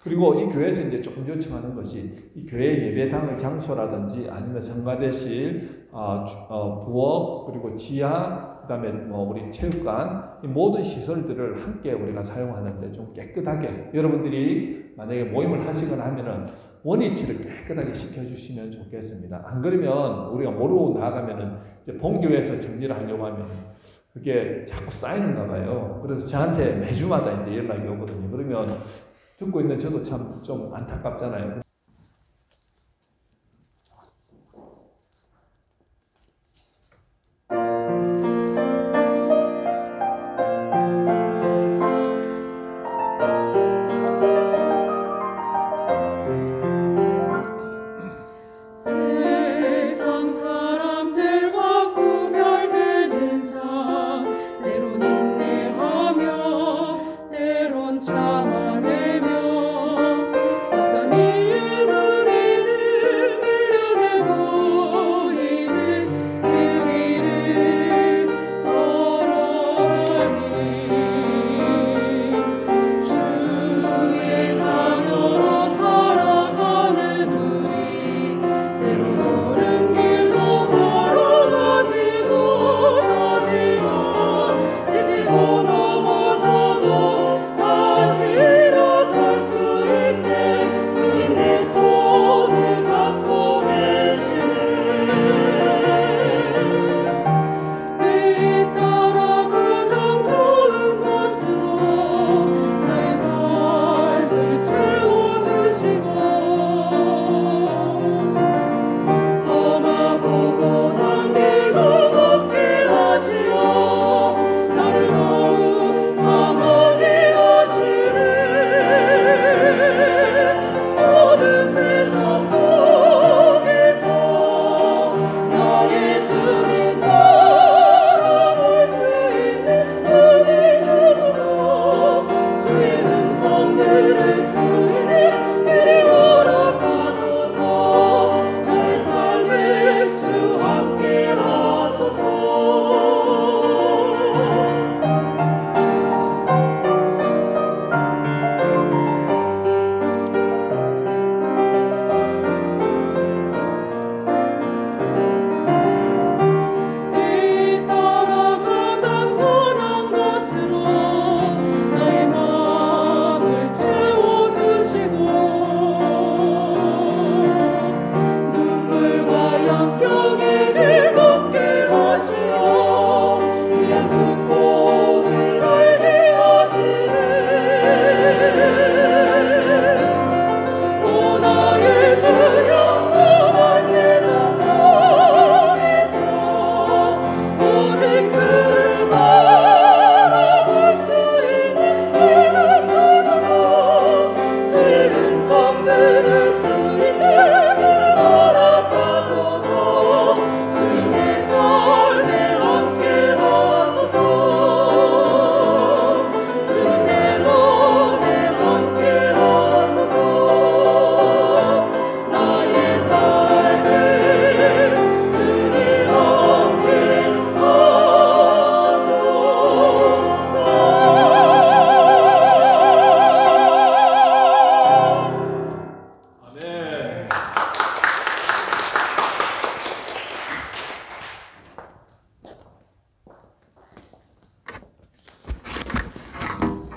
그리고 이 교회에서 이제 조금 요청하는 것이 이 교회 예배당의 장소라든지 아니면 성가대실, 부엌, 그리고 지하, 그 다음에 우리 체육관, 이 모든 시설들을 함께 우리가 사용하는데 좀 깨끗하게, 여러분들이 만약에 모임을 하시거나 하면은 원위치를 깨끗하게 시켜주시면 좋겠습니다. 안 그러면 우리가 모르고 나아가면은 이제 본교회에서 정리를 하려고 하면 그게 자꾸 쌓이는가 봐요. 그래서 저한테 매주마다 이제 연락이 오거든요. 그러면 듣고 있는 저도 참 좀 안타깝잖아요.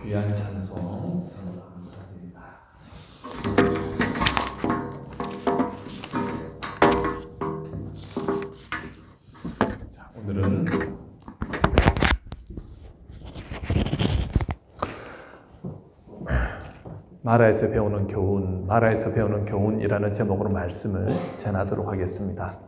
귀한 찬송 정말 감사드립니다. 자, 오늘은 마라에서 배우는 교훈, 마라에서 배우는 교훈이라는 제목으로 말씀을 전하도록 하겠습니다.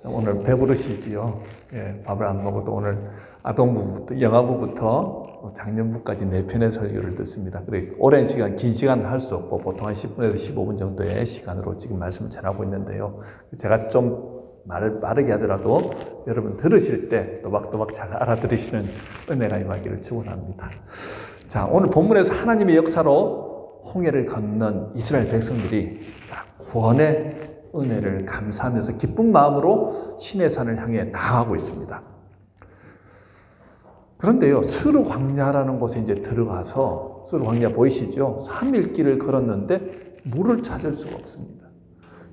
오늘 배부르시지요? 예, 밥을 안 먹어도 오늘 아동부부터 영아부부터 작년부까지 4편의 설교를 듣습니다. 그래 오랜 시간, 긴 시간 할 수 없고 보통 한 10분에서 15분 정도의 시간으로 지금 말씀을 전하고 있는데요. 제가 좀 말을 빠르게 하더라도 여러분 들으실 때 또박또박 잘 알아들으시는 은혜가 임하기를 축원합니다. 자, 오늘 본문에서 하나님의 역사로 홍해를 건넌 이스라엘 백성들이 구원의 은혜를 감사하면서 기쁜 마음으로 시내산을 향해 나아가고 있습니다. 그런데요, 스루 광야라는 곳에 이제 들어가서, 스루 광야 보이시죠? 3일 길을 걸었는데 물을 찾을 수가 없습니다.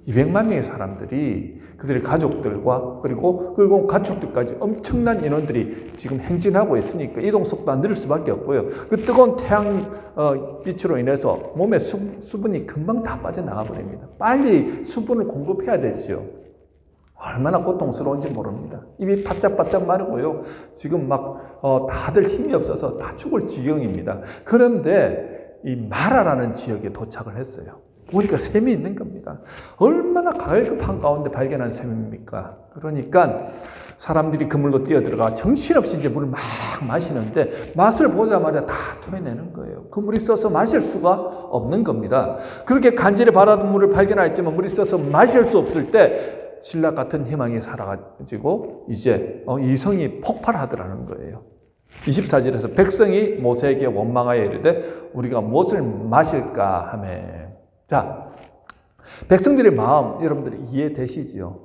200만 명의 사람들이 그들의 가족들과 그리고 끌고 온 가축들까지 엄청난 인원들이 지금 행진하고 있으니까 이동 속도가 느릴 수밖에 없고요. 그 뜨거운 태양 빛으로 인해서 몸에 수분이 금방 다 빠져나가 버립니다. 빨리 수분을 공급해야 되죠. 얼마나 고통스러운지 모릅니다. 입이 바짝바짝 마르고요. 지금 막 다들 힘이 없어서 다 죽을 지경입니다. 그런데 이 마라라는 지역에 도착을 했어요. 보니까 샘이 있는 겁니다. 얼마나 갈급한 가운데 발견한 샘입니까? 그러니까 사람들이 그물로 뛰어들어가 정신없이 이제 물을 막 마시는데 맛을 보자마자 다 토해내는 거예요. 그 물이 써서 마실 수가 없는 겁니다. 그렇게 간절히 바라던 물을 발견하였지만 물이 써서 마실 수 없을 때 신라 같은 희망이 사라지고 이제 이성이 폭발하더라는 거예요. 24절에서 백성이 모세에게 원망하여 이르되 우리가 무엇을 마실까 하매. 자, 백성들의 마음 여러분들이 이해되시지요?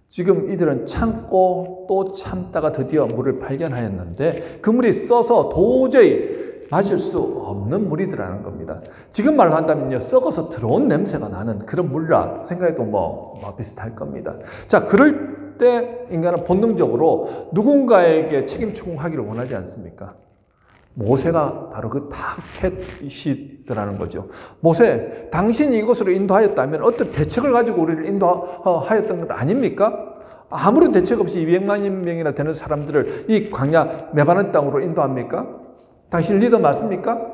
지금 이들은 참고 또 참다가 드디어 물을 발견하였는데 그 물이 써서 도저히 마실 수 없는 물이더라는 겁니다. 지금 말로 한다면요, 썩어서 들어온 냄새가 나는 그런 물이라 생각해도 뭐 비슷할 겁니다. 자, 그럴 때 인간은 본능적으로 누군가에게 책임 추궁하기를 원하지 않습니까? 모세가 바로 그 타겟이더라는 거죠. 모세, 당신이 이곳으로 인도하였다면 어떤 대책을 가지고 우리를 인도하였던 것 아닙니까? 아무런 대책 없이 200만 명이나 되는 사람들을 이 광야 메바른 땅으로 인도합니까? 당신 리더 맞습니까?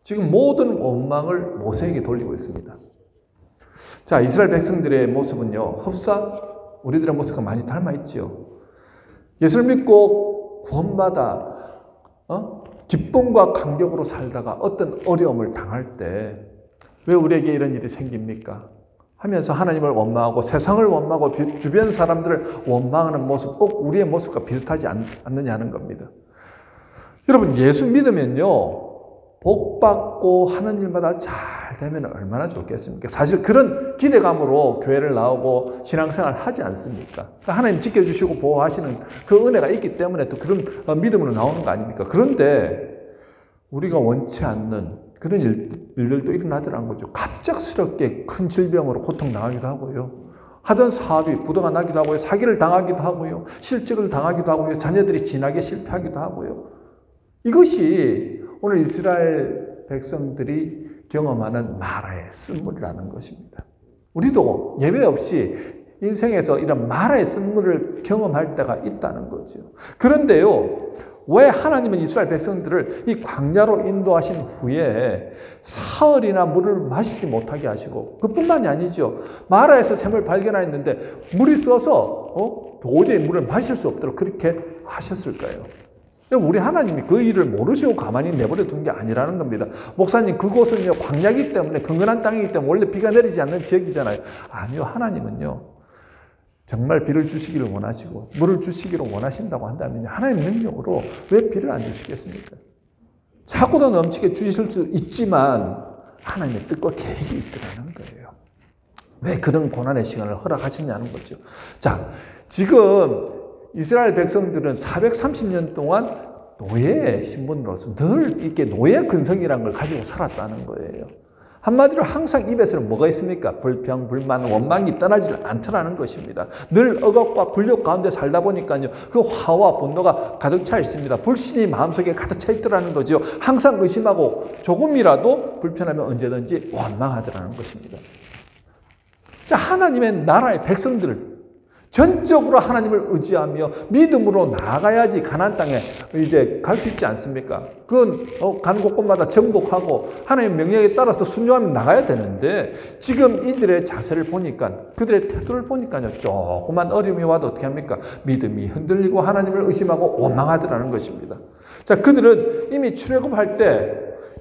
지금 모든 원망을 모세에게 돌리고 있습니다. 자, 이스라엘 백성들의 모습은요, 흡사 우리들의 모습과 많이 닮아있죠. 예수를 믿고 구원받아 기쁨과 감격으로 살다가 어떤 어려움을 당할 때 왜 우리에게 이런 일이 생깁니까? 하면서 하나님을 원망하고 세상을 원망하고 주변 사람들을 원망하는 모습 꼭 우리의 모습과 비슷하지 않느냐는 겁니다. 여러분, 예수 믿으면요, 복받고 하는 일마다 잘 되면 얼마나 좋겠습니까? 사실 그런 기대감으로 교회를 나오고 신앙생활 하지 않습니까? 그러니까 하나님 지켜주시고 보호하시는 그 은혜가 있기 때문에 또 그런 믿음으로 나오는 거 아닙니까? 그런데 우리가 원치 않는 그런 일들도 일어나더라는 거죠. 갑작스럽게 큰 질병으로 고통당하기도 하고요. 하던 사업이 부도가 나기도 하고요. 사기를 당하기도 하고요. 실직을 당하기도 하고요. 자녀들이 진하게 실패하기도 하고요. 이것이 오늘 이스라엘 백성들이 경험하는 마라의 쓴물이라는 것입니다. 우리도 예외 없이 인생에서 이런 마라의 쓴물을 경험할 때가 있다는 거죠. 그런데요, 왜 하나님은 이스라엘 백성들을 이 광야로 인도하신 후에 사흘이나 물을 마시지 못하게 하시고, 그뿐만이 아니죠. 마라에서 샘을 발견하였는데 물이 써서 도저히 물을 마실 수 없도록 그렇게 하셨을까요? 우리 하나님이 그 일을 모르시고 가만히 내버려 둔 게 아니라는 겁니다. 목사님, 그곳은요, 광야이기 때문에, 건건한 땅이기 때문에 원래 비가 내리지 않는 지역이잖아요. 아니요, 하나님은요, 정말 비를 주시기를 원하시고 물을 주시기를 원하신다고 한다면 하나님 능력으로 왜 비를 안 주시겠습니까? 자꾸도 넘치게 주실 수 있지만 하나님의 뜻과 계획이 있더라는 거예요. 왜 그런 고난의 시간을 허락하셨냐는 거죠. 자, 지금 이스라엘 백성들은 430년 동안 노예의 신분으로서 늘 이렇게 노예 근성이라는 걸 가지고 살았다는 거예요. 한마디로 항상 입에서는 뭐가 있습니까? 불평, 불만, 원망이 떠나지 않더라는 것입니다. 늘 억압과 굴욕 가운데 살다 보니까요, 그 화와 분노가 가득 차 있습니다. 불신이 마음속에 가득 차 있더라는 거죠. 항상 의심하고 조금이라도 불편하면 언제든지 원망하더라는 것입니다. 자, 하나님의 나라의 백성들을 전적으로 하나님을 의지하며 믿음으로 나아가야지 가나안 땅에 이제 갈 수 있지 않습니까? 그건 가는 곳곳마다 정복하고 하나님의 명령에 따라서 순종하며 나가야 되는데, 지금 이들의 자세를 보니까, 그들의 태도를 보니까요, 조그만 어려움이 와도 어떻게 합니까? 믿음이 흔들리고 하나님을 의심하고 원망하더라는 것입니다. 자, 그들은 이미 출애굽할 때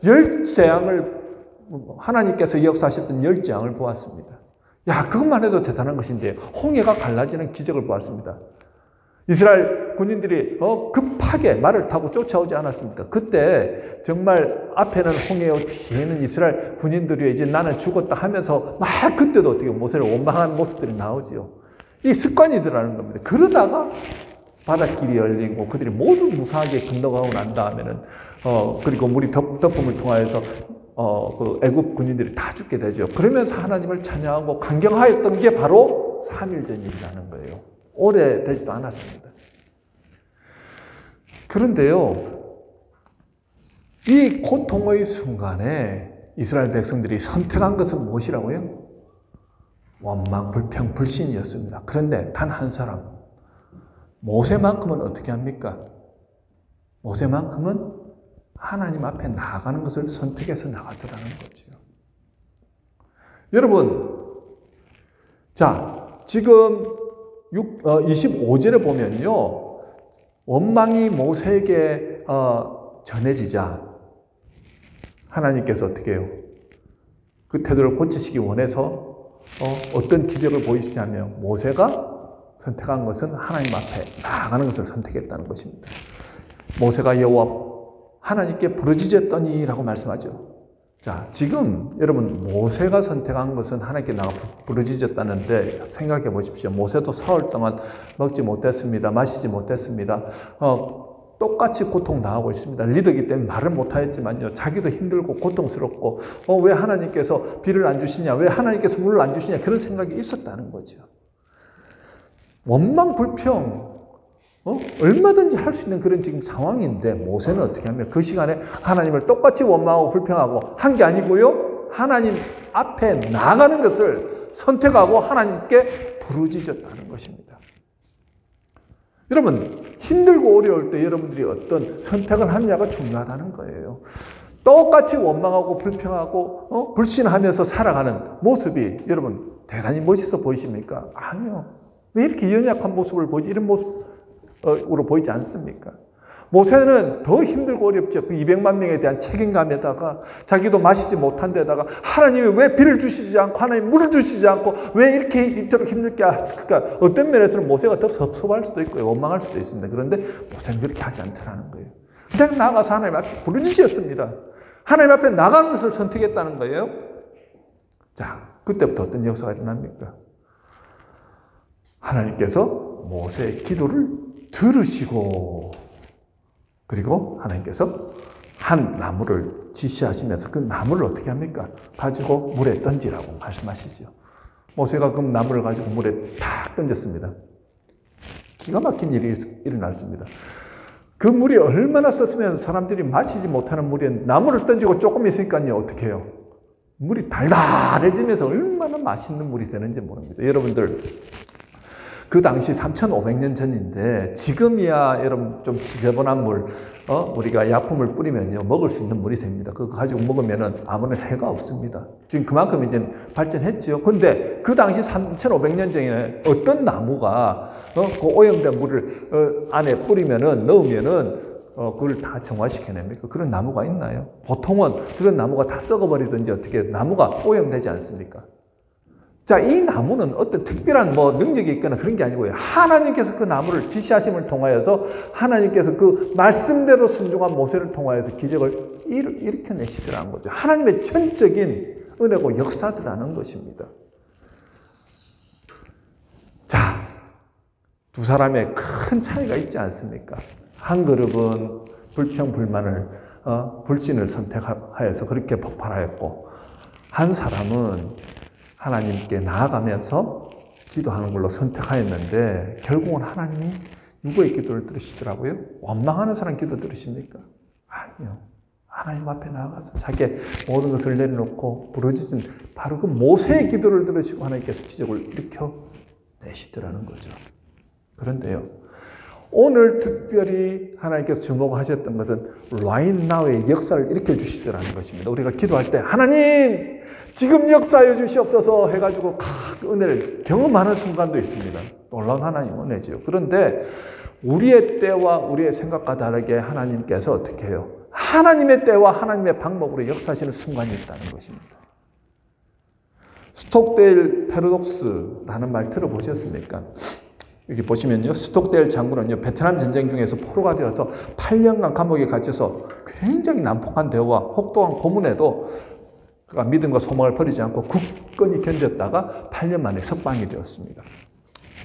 10재앙을 하나님께서 역사하셨던 10재앙을 보았습니다. 야, 그것만 해도 대단한 것인데 홍해가 갈라지는 기적을 보았습니다. 이스라엘 정말 군인들이 급하게 말을 타고 쫓아오지 않았습니까? 그때 정말 앞에는 홍해요, 뒤에는 이스라엘 군인들이 이제 나는 죽었다 하면서 막 그때도 어떻게 모세를 원망하는 모습들이 나오지요. 이 습관이 들어가는 겁니다. 그러다가 바닷길이 열리고 그들이 모두 무사하게 건너가고 난 다음에는 그리고 물이 덮음을 통하여서 그 애굽 군인들이 다 죽게 되죠. 그러면서 하나님을 찬양하고 강경하였던 게 바로 3일 전이라는 거예요. 오래되지도 않았습니다. 그런데요, 이 고통의 순간에 이스라엘 백성들이 선택한 것은 무엇이라고요? 원망, 불평, 불신이었습니다. 그런데 단 한 사람, 모세만큼은 어떻게 합니까? 모세만큼은 하나님 앞에 나아가는 것을 선택해서 나가더라는 거죠. 여러분, 자, 지금 25절에 보면요, 원망이 모세에게 전해지자 하나님께서 어떻게 해요? 그 태도를 고치시기 원해서 어떤 기적을 보이시냐면 모세가 선택한 것은 하나님 앞에 나아가는 것을 선택했다는 것입니다. 모세가 여호와 하나님께 부르짖었더니라고 말씀하죠. 자, 지금 여러분 모세가 선택한 것은 하나님께 나가 부르짖었다는데 생각해 보십시오. 모세도 사흘 동안 먹지 못했습니다. 마시지 못했습니다. 똑같이 고통 당하고 있습니다. 리더이기 때문에 말을 못하였지만요, 자기도 힘들고 고통스럽고 왜 하나님께서 비를 안 주시냐, 왜 하나님께서 물을 안 주시냐, 그런 생각이 있었다는 거죠. 원망, 불평, 얼마든지 할 수 있는 그런 지금 상황인데 모세는 어떻게 하면 그 시간에 하나님을 똑같이 원망하고 불평하고 한 게 아니고요, 하나님 앞에 나아가는 것을 선택하고 하나님께 부르짖었다는 것입니다. 여러분, 힘들고 어려울 때 여러분들이 어떤 선택을 하느냐가 중요하다는 거예요. 똑같이 원망하고 불평하고 불신하면서 살아가는 모습이 여러분 대단히 멋있어 보이십니까? 아니요. 왜 이렇게 연약한 모습을 보이지? 이런 모습으로 보이지 않습니까? 모세는 더 힘들고 어렵죠. 그 200만 명에 대한 책임감에다가 자기도 마시지 못한 데다가 하나님이 왜 비를 주시지 않고 하나님 물을 주시지 않고 왜 이렇게 이토록 힘들게 하실까? 어떤 면에서는 모세가 더 섭섭할 수도 있고 원망할 수도 있습니다. 그런데 모세는 그렇게 하지 않더라는 거예요. 그냥 나가서 하나님 앞에 부르짖었습니다. 하나님 앞에 나가는 것을 선택했다는 거예요. 자, 그때부터 어떤 역사가 일어납니까? 하나님께서 모세의 기도를 들으시고 그리고 하나님께서 한 나무를 지시하시면서 그 나무를 어떻게 합니까? 가지고 물에 던지라고 말씀하시죠. 모세가 그 나무를 가지고 물에 탁 던졌습니다. 기가 막힌 일이 일어났습니다. 그 물이 얼마나 썼으면 사람들이 마시지 못하는 물에 나무를 던지고 조금 있으니까요, 어떻게 해요? 물이 달달해지면서 얼마나 맛있는 물이 되는지 모릅니다. 여러분들, 그 당시 3,500년 전인데 지금이야 여러분 좀 지저분한 물, 우리가 약품을 뿌리면요 먹을 수 있는 물이 됩니다. 그거 가지고 먹으면은 아무런 해가 없습니다. 지금 그만큼 이제 발전했지요. 근데 그 당시 3,500년 전에 어떤 나무가 그 오염된 물을 안에 뿌리면은 넣으면은 그걸 다 정화시켜냅니까? 그런 나무가 있나요? 보통은 그런 나무가 다 썩어버리든지 어떻게 나무가 오염되지 않습니까? 자, 이 나무는 어떤 특별한 능력이 있거나 그런 게 아니고요. 하나님께서 그 나무를 지시하심을 통하여서 하나님께서 그 말씀대로 순종한 모세를 통하여서 기적을 일으켜내시더라는 거죠. 하나님의 전적인 은혜고 역사더라는 것입니다. 자, 두 사람의 큰 차이가 있지 않습니까? 한 그룹은 불평, 불만을, 불신을 선택하여서 그렇게 폭발하였고, 한 사람은 하나님께 나아가면서 기도하는 걸로 선택하였는데 결국은 하나님이 누구의 기도를 들으시더라고요? 원망하는 사람 기도 들으십니까? 아니요. 하나님 앞에 나아가서 자기의 모든 것을 내려놓고 부르짖은 바로 그 모세의 기도를 들으시고 하나님께서 기적을 일으켜내시더라는 거죠. 그런데요, 오늘 특별히 하나님께서 주목하셨던 것은 right now의 역사를 일으켜주시더라는 것입니다. 우리가 기도할 때 하나님 지금 역사해 주시옵소서 해가지고 그 은혜를 경험하는 순간도 있습니다. 놀라운 하나님 은혜지요. 그런데 우리의 때와 우리의 생각과 다르게 하나님께서 어떻게 해요? 하나님의 때와 하나님의 방법으로 역사하시는 순간이 있다는 것입니다. 스톡데일 패러독스라는 말 들어보셨습니까? 여기 보시면요, 스톡데일 장군은요, 베트남 전쟁 중에서 포로가 되어서 8년간 감옥에 갇혀서 굉장히 난폭한 대우와 혹독한 고문에도 그가 믿음과 소망을 버리지 않고 굳건히 견뎠다가 8년 만에 석방이 되었습니다.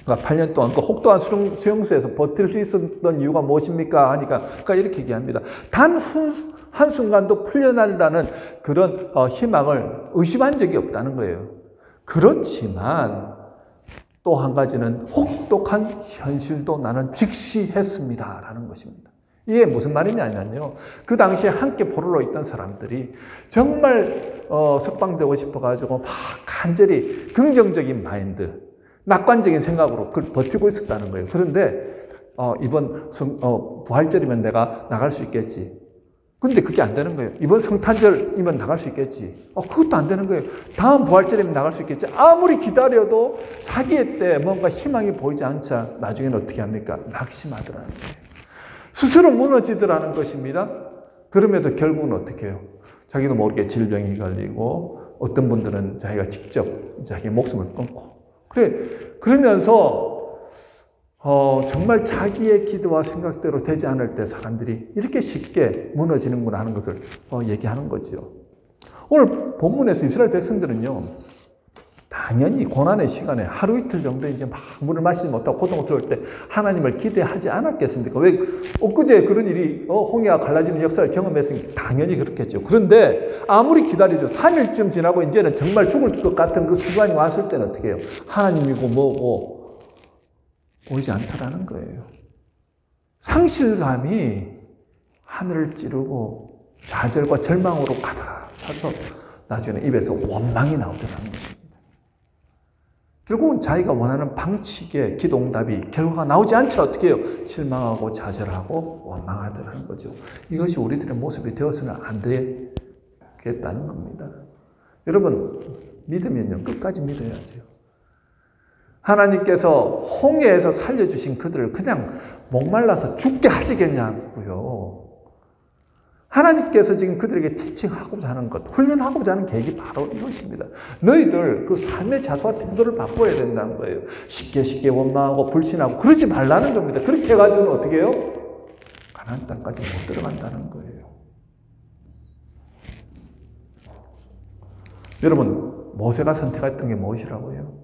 그러니까 8년 동안 그 혹독한 수용소에서 버틸 수 있었던 이유가 무엇입니까? 하니까 그가 이렇게 얘기합니다. 단 한순간도 풀려나리라는 그런 희망을 의심한 적이 없다는 거예요. 그렇지만 또 한 가지는 혹독한 현실도 나는 직시했습니다. 라는 것입니다. 이게 무슨 말이냐면요. 그 당시에 함께 포로로 있던 사람들이 정말 석방되고 싶어가지고 막 간절히 긍정적인 마인드, 낙관적인 생각으로 그걸 버티고 있었다는 거예요. 그런데 이번 부활절이면 내가 나갈 수 있겠지. 근데 그게 안 되는 거예요. 이번 성탄절이면 나갈 수 있겠지. 그것도 안 되는 거예요. 다음 부활절이면 나갈 수 있겠지. 아무리 기다려도 자기의 때 뭔가 희망이 보이지 않자 나중에는 어떻게 합니까? 낙심하더라는 거예요. 스스로 무너지더라는 것입니다. 그러면서 결국은 어떻게 해요? 자기도 모르게 질병이 걸리고 어떤 분들은 자기가 직접 자기 목숨을 끊고 그러면서 정말 자기의 기도와 생각대로 되지 않을 때 사람들이 이렇게 쉽게 무너지는구나 하는 것을 얘기하는 거죠. 오늘 본문에서 이스라엘 백성들은요, 당연히 고난의 시간에 하루 이틀 정도 이제 막 물을 마시지 못하고 고통스러울 때 하나님을 기대하지 않았겠습니까? 왜 엊그제 그런 일이 홍해가 갈라지는 역사를 경험했으니 당연히 그렇겠죠. 그런데 아무리 기다리죠. 3일쯤 지나고 이제는 정말 죽을 것 같은 그 순간이 왔을 때는 어떻게 해요? 하나님이고 뭐고 보이지 않더라는 거예요. 상실감이 하늘을 찌르고 좌절과 절망으로 가득 차서 나중에는 입에서 원망이 나오더라는 것입니다. 결국은 자기가 원하는 방식의 기도응답이 결과가 나오지 않자 어떻게 해요? 실망하고 좌절하고 원망하더라는 거죠. 이것이 우리들의 모습이 되어서는 안 되겠다는 겁니다. 여러분, 믿으면요, 끝까지 믿어야죠. 하나님께서 홍해에서 살려주신 그들을 그냥 목말라서 죽게 하시겠냐고요. 하나님께서 지금 그들에게 티칭하고자 하는 것, 훈련하고자 하는 계획이 바로 이것입니다. 너희들 그 삶의 자세와 태도를 바꿔야 된다는 거예요. 쉽게 원망하고 불신하고 그러지 말라는 겁니다. 그렇게 해가지고는 어떻게 해요? 가나안 땅까지 못 들어간다는 거예요. 여러분, 모세가 선택했던 게 무엇이라고요?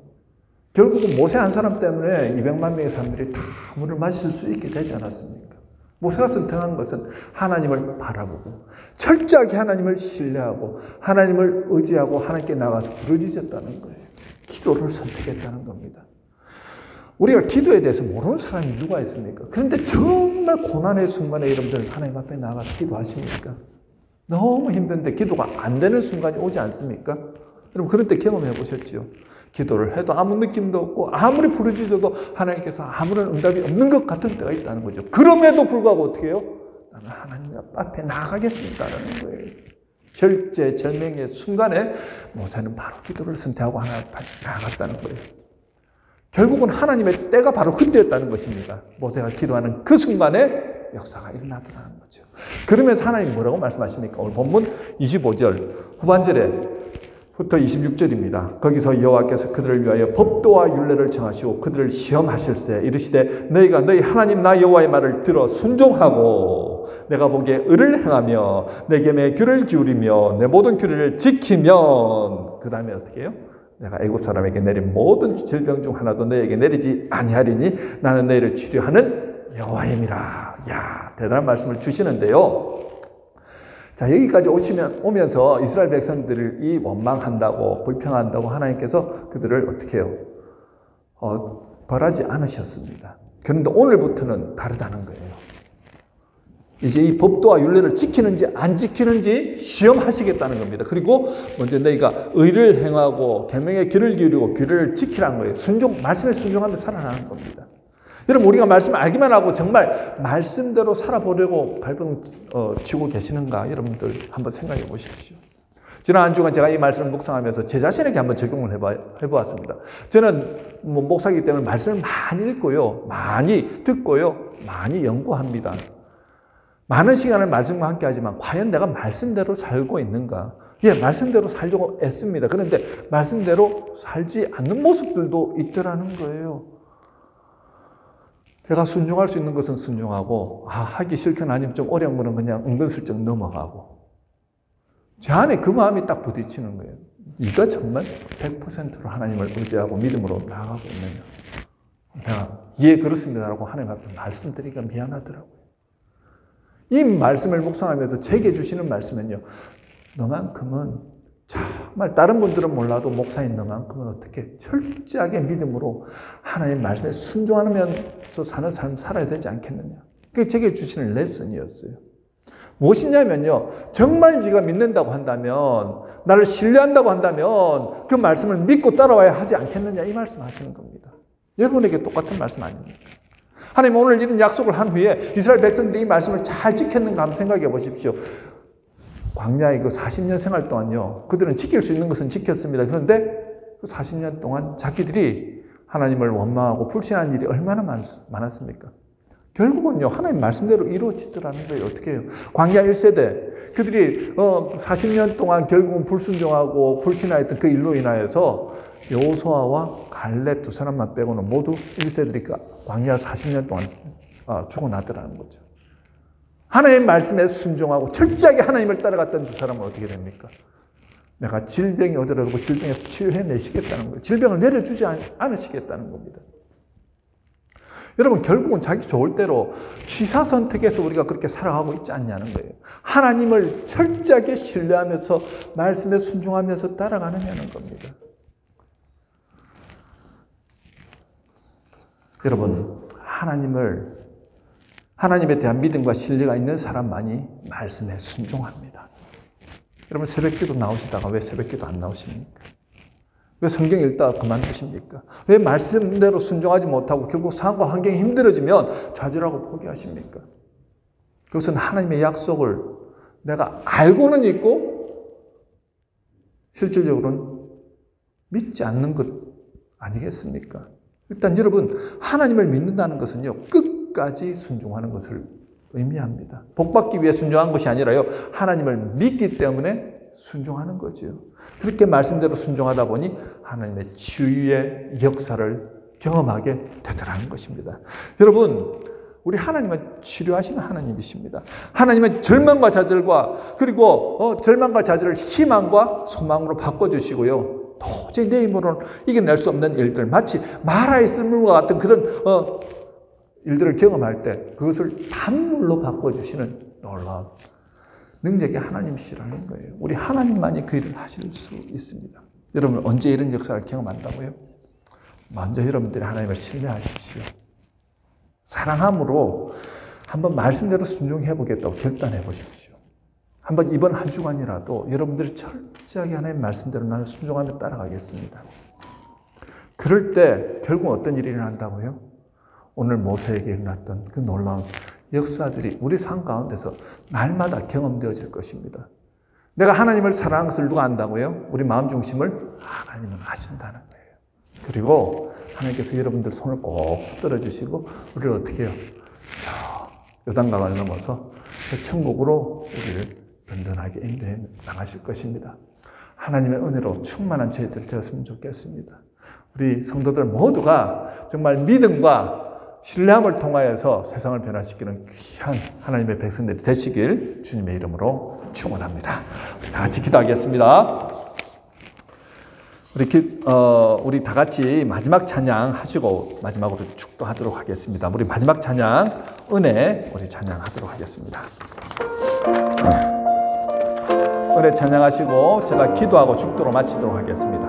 결국은 모세 한 사람 때문에 200만 명의 사람들이 다 물을 마실 수 있게 되지 않았습니까? 모세가 선택한 것은 하나님을 바라보고 철저하게 하나님을 신뢰하고 하나님을 의지하고 하나님께 나가서 부르짖었다는 거예요. 기도를 선택했다는 겁니다. 우리가 기도에 대해서 모르는 사람이 누가 있습니까? 그런데 정말 고난의 순간에 여러분들 하나님 앞에 나가서 기도하십니까? 너무 힘든데 기도가 안 되는 순간이 오지 않습니까? 여러분 그런 때 경험해 보셨죠? 기도를 해도 아무 느낌도 없고 아무리 부르짖어도 하나님께서 아무런 응답이 없는 것 같은 때가 있다는 거죠. 그럼에도 불구하고 어떻게 해요? 나는 하나님 앞에 나아가겠습니다라는 거예요. 절제절명의 순간에 모세는 바로 기도를 선택하고 하나님 앞에 나아갔다는 거예요. 결국은 하나님의 때가 바로 그때였다는 것입니다. 모세가 기도하는 그 순간에 역사가 일어나더라는 거죠. 그러면서 하나님 뭐라고 말씀하십니까? 오늘 본문 25절 후반절에 부터 26절입니다. 거기서 여호와께서 그들을 위하여 법도와 율례를 정하시고 그들을 시험하실세 이르시되 너희가 너희 하나님 나 여호와의 말을 들어 순종하고 내가 보기에 의를 행하며 내 계명에 귀를 기울이며 내 모든 규례를 지키면 그 다음에 어떻게 해요? 내가 애굽 사람에게 내린 모든 질병 중 하나도 너희에게 내리지 아니하리니 나는 너희를 치료하는 여호와임이라. 야, 대단한 말씀을 주시는데요. 자, 여기까지 오면서 이스라엘 백성들이 원망한다고 불평한다고 하나님께서 그들을 어떻게 해요? 벌하지 않으셨습니다. 그런데 오늘부터는 다르다는 거예요. 이제 이 법도와 율례를 지키는지 안 지키는지 시험하시겠다는 겁니다. 그리고 먼저 너희가 의를 행하고 계명에 귀를 기울이고 규례를 지키라는 거예요. 말씀에 순종하며 살아나는 겁니다. 여러분 우리가 말씀을 알기만 하고 정말 말씀대로 살아보려고 발버둥 치고 계시는가 여러분들 한번 생각해 보십시오. 지난 한 주간 제가 이 말씀을 묵상하면서 제 자신에게 한번 적용을 해보았습니다. 저는 목사이기 때문에 말씀을 많이 읽고요. 많이 듣고요. 많이 연구합니다. 많은 시간을 말씀과 함께 하지만 과연 내가 말씀대로 살고 있는가? 예, 말씀대로 살려고 애씁니다. 그런데 말씀대로 살지 않는 모습들도 있더라는 거예요. 내가 순종할 수 있는 것은 순종하고, 하기 싫거나 아니면 좀 어려운 거는 그냥 은근슬쩍 넘어가고. 제 안에 그 마음이 딱 부딪히는 거예요. 네가 정말 100%로 하나님을 의지하고 믿음으로 나아가고 있느냐. 내가 예 그렇습니다라고 하나님 앞에 말씀드리기가 미안하더라고요. 이 말씀을 묵상하면서 제게 주시는 말씀은요, 너만큼은 정말 다른 분들은 몰라도 목사인 너만큼은 어떻게 철저하게 믿음으로 하나님 말씀에 순종하면서 사는 삶 살아야 되지 않겠느냐. 그게 제게 주시는 레슨이었어요. 무엇이냐면요, 정말 네가 믿는다고 한다면, 나를 신뢰한다고 한다면 그 말씀을 믿고 따라와야 하지 않겠느냐, 이 말씀 하시는 겁니다. 여러분에게 똑같은 말씀 아닙니까? 하나님 오늘 이런 약속을 한 후에 이스라엘 백성들이 이 말씀을 잘 지켰는가 한번 생각해 보십시오. 광야의 그 40년 생활 동안요, 그들은 지킬 수 있는 것은 지켰습니다. 그런데 그 40년 동안 자기들이 하나님을 원망하고 불신한 일이 얼마나 많았습니까? 결국은요, 하나님 말씀대로 이루어지더라는 거예요. 어떻게 해요? 광야 1세대, 그들이 40년 동안 결국은 불순종하고 불신하였던 그 일로 인하여서 여호수아와 갈렙 두 사람만 빼고는 모두 1세들이 광야 40년 동안 죽어나더라는 거죠. 하나님의 말씀에 순종하고 철저하게 하나님을 따라갔던 두 사람은 어떻게 됩니까? 내가 질병이 오더라도 그 질병에서 치유해내시겠다는 거예요. 질병을 내려주지 않으시겠다는 겁니다. 여러분, 결국은 자기 좋을 대로 취사 선택해서 우리가 그렇게 살아가고 있지 않냐는 거예요. 하나님을 철저하게 신뢰하면서 말씀에 순종하면서 따라가느냐는 겁니다. 여러분, 하나님에 대한 믿음과 신뢰가 있는 사람만이 말씀에 순종합니다. 여러분, 새벽기도 나오시다가 왜 새벽기도 안 나오십니까? 왜 성경 읽다가 그만두십니까? 왜 말씀대로 순종하지 못하고 결국 상황과 환경이 힘들어지면 좌절하고 포기하십니까? 그것은 하나님의 약속을 내가 알고는 있고 실질적으로는 믿지 않는 것 아니겠습니까? 일단 여러분, 하나님을 믿는다는 것은요, 끝까지 순종하는 것을 의미합니다. 복받기 위해 순종한 것이 아니라요, 하나님을 믿기 때문에 순종하는 거죠. 그렇게 말씀대로 순종하다 보니 하나님의 치유의 역사를 경험하게 되더라는 것입니다. 여러분, 우리 하나님은 치료하시는 하나님이십니다. 하나님은 절망과 좌절과 그리고 절망과 좌절을 희망과 소망으로 바꿔주시고요. 도저히 내 힘으로는 이겨낼 수 없는 일들, 마치 마라의 썰물과 같은 그런 일들을 경험할 때 그것을 단물로 바꿔주시는 놀라운 능력이 하나님이시라는 거예요. 우리 하나님만이 그 일을 하실 수 있습니다. 여러분, 언제 이런 역사를 경험한다고요? 먼저 여러분들이 하나님을 신뢰하십시오. 사랑함으로 한번 말씀대로 순종해 보겠다고 결단해 보십시오. 한번 이번 한 주간이라도 여러분들이 철저하게 하나님 말씀대로 나는 순종하며 따라가겠습니다. 그럴 때 결국 어떤 일이 일어난다고요? 오늘 모세에게 일어났던 그 놀라운 역사들이 우리 삶 가운데서 날마다 경험되어질 것입니다. 내가 하나님을 사랑하는 것을 누가 안다고요? 우리 마음 중심을 하나님은 아신다는 거예요. 그리고 하나님께서 여러분들 손을 꼭 들어주시고 우리를 어떻게 해요? 저 요단강을 넘어서 그 천국으로 우리를 든든하게 인도해 나가실 것입니다. 하나님의 은혜로 충만한 저희들 되었으면 좋겠습니다. 우리 성도들 모두가 정말 믿음과 신뢰함을 통하여서 세상을 변화시키는 귀한 하나님의 백성들이 되시길 주님의 이름으로 축원합니다. 우리 다 같이 기도하겠습니다. 우리 다 같이 마지막 찬양 하시고 마지막으로 축도하도록 하겠습니다. 우리 마지막 찬양 은혜 우리 찬양하도록 하겠습니다. 은혜 찬양하시고 제가 기도하고 축도로 마치도록 하겠습니다.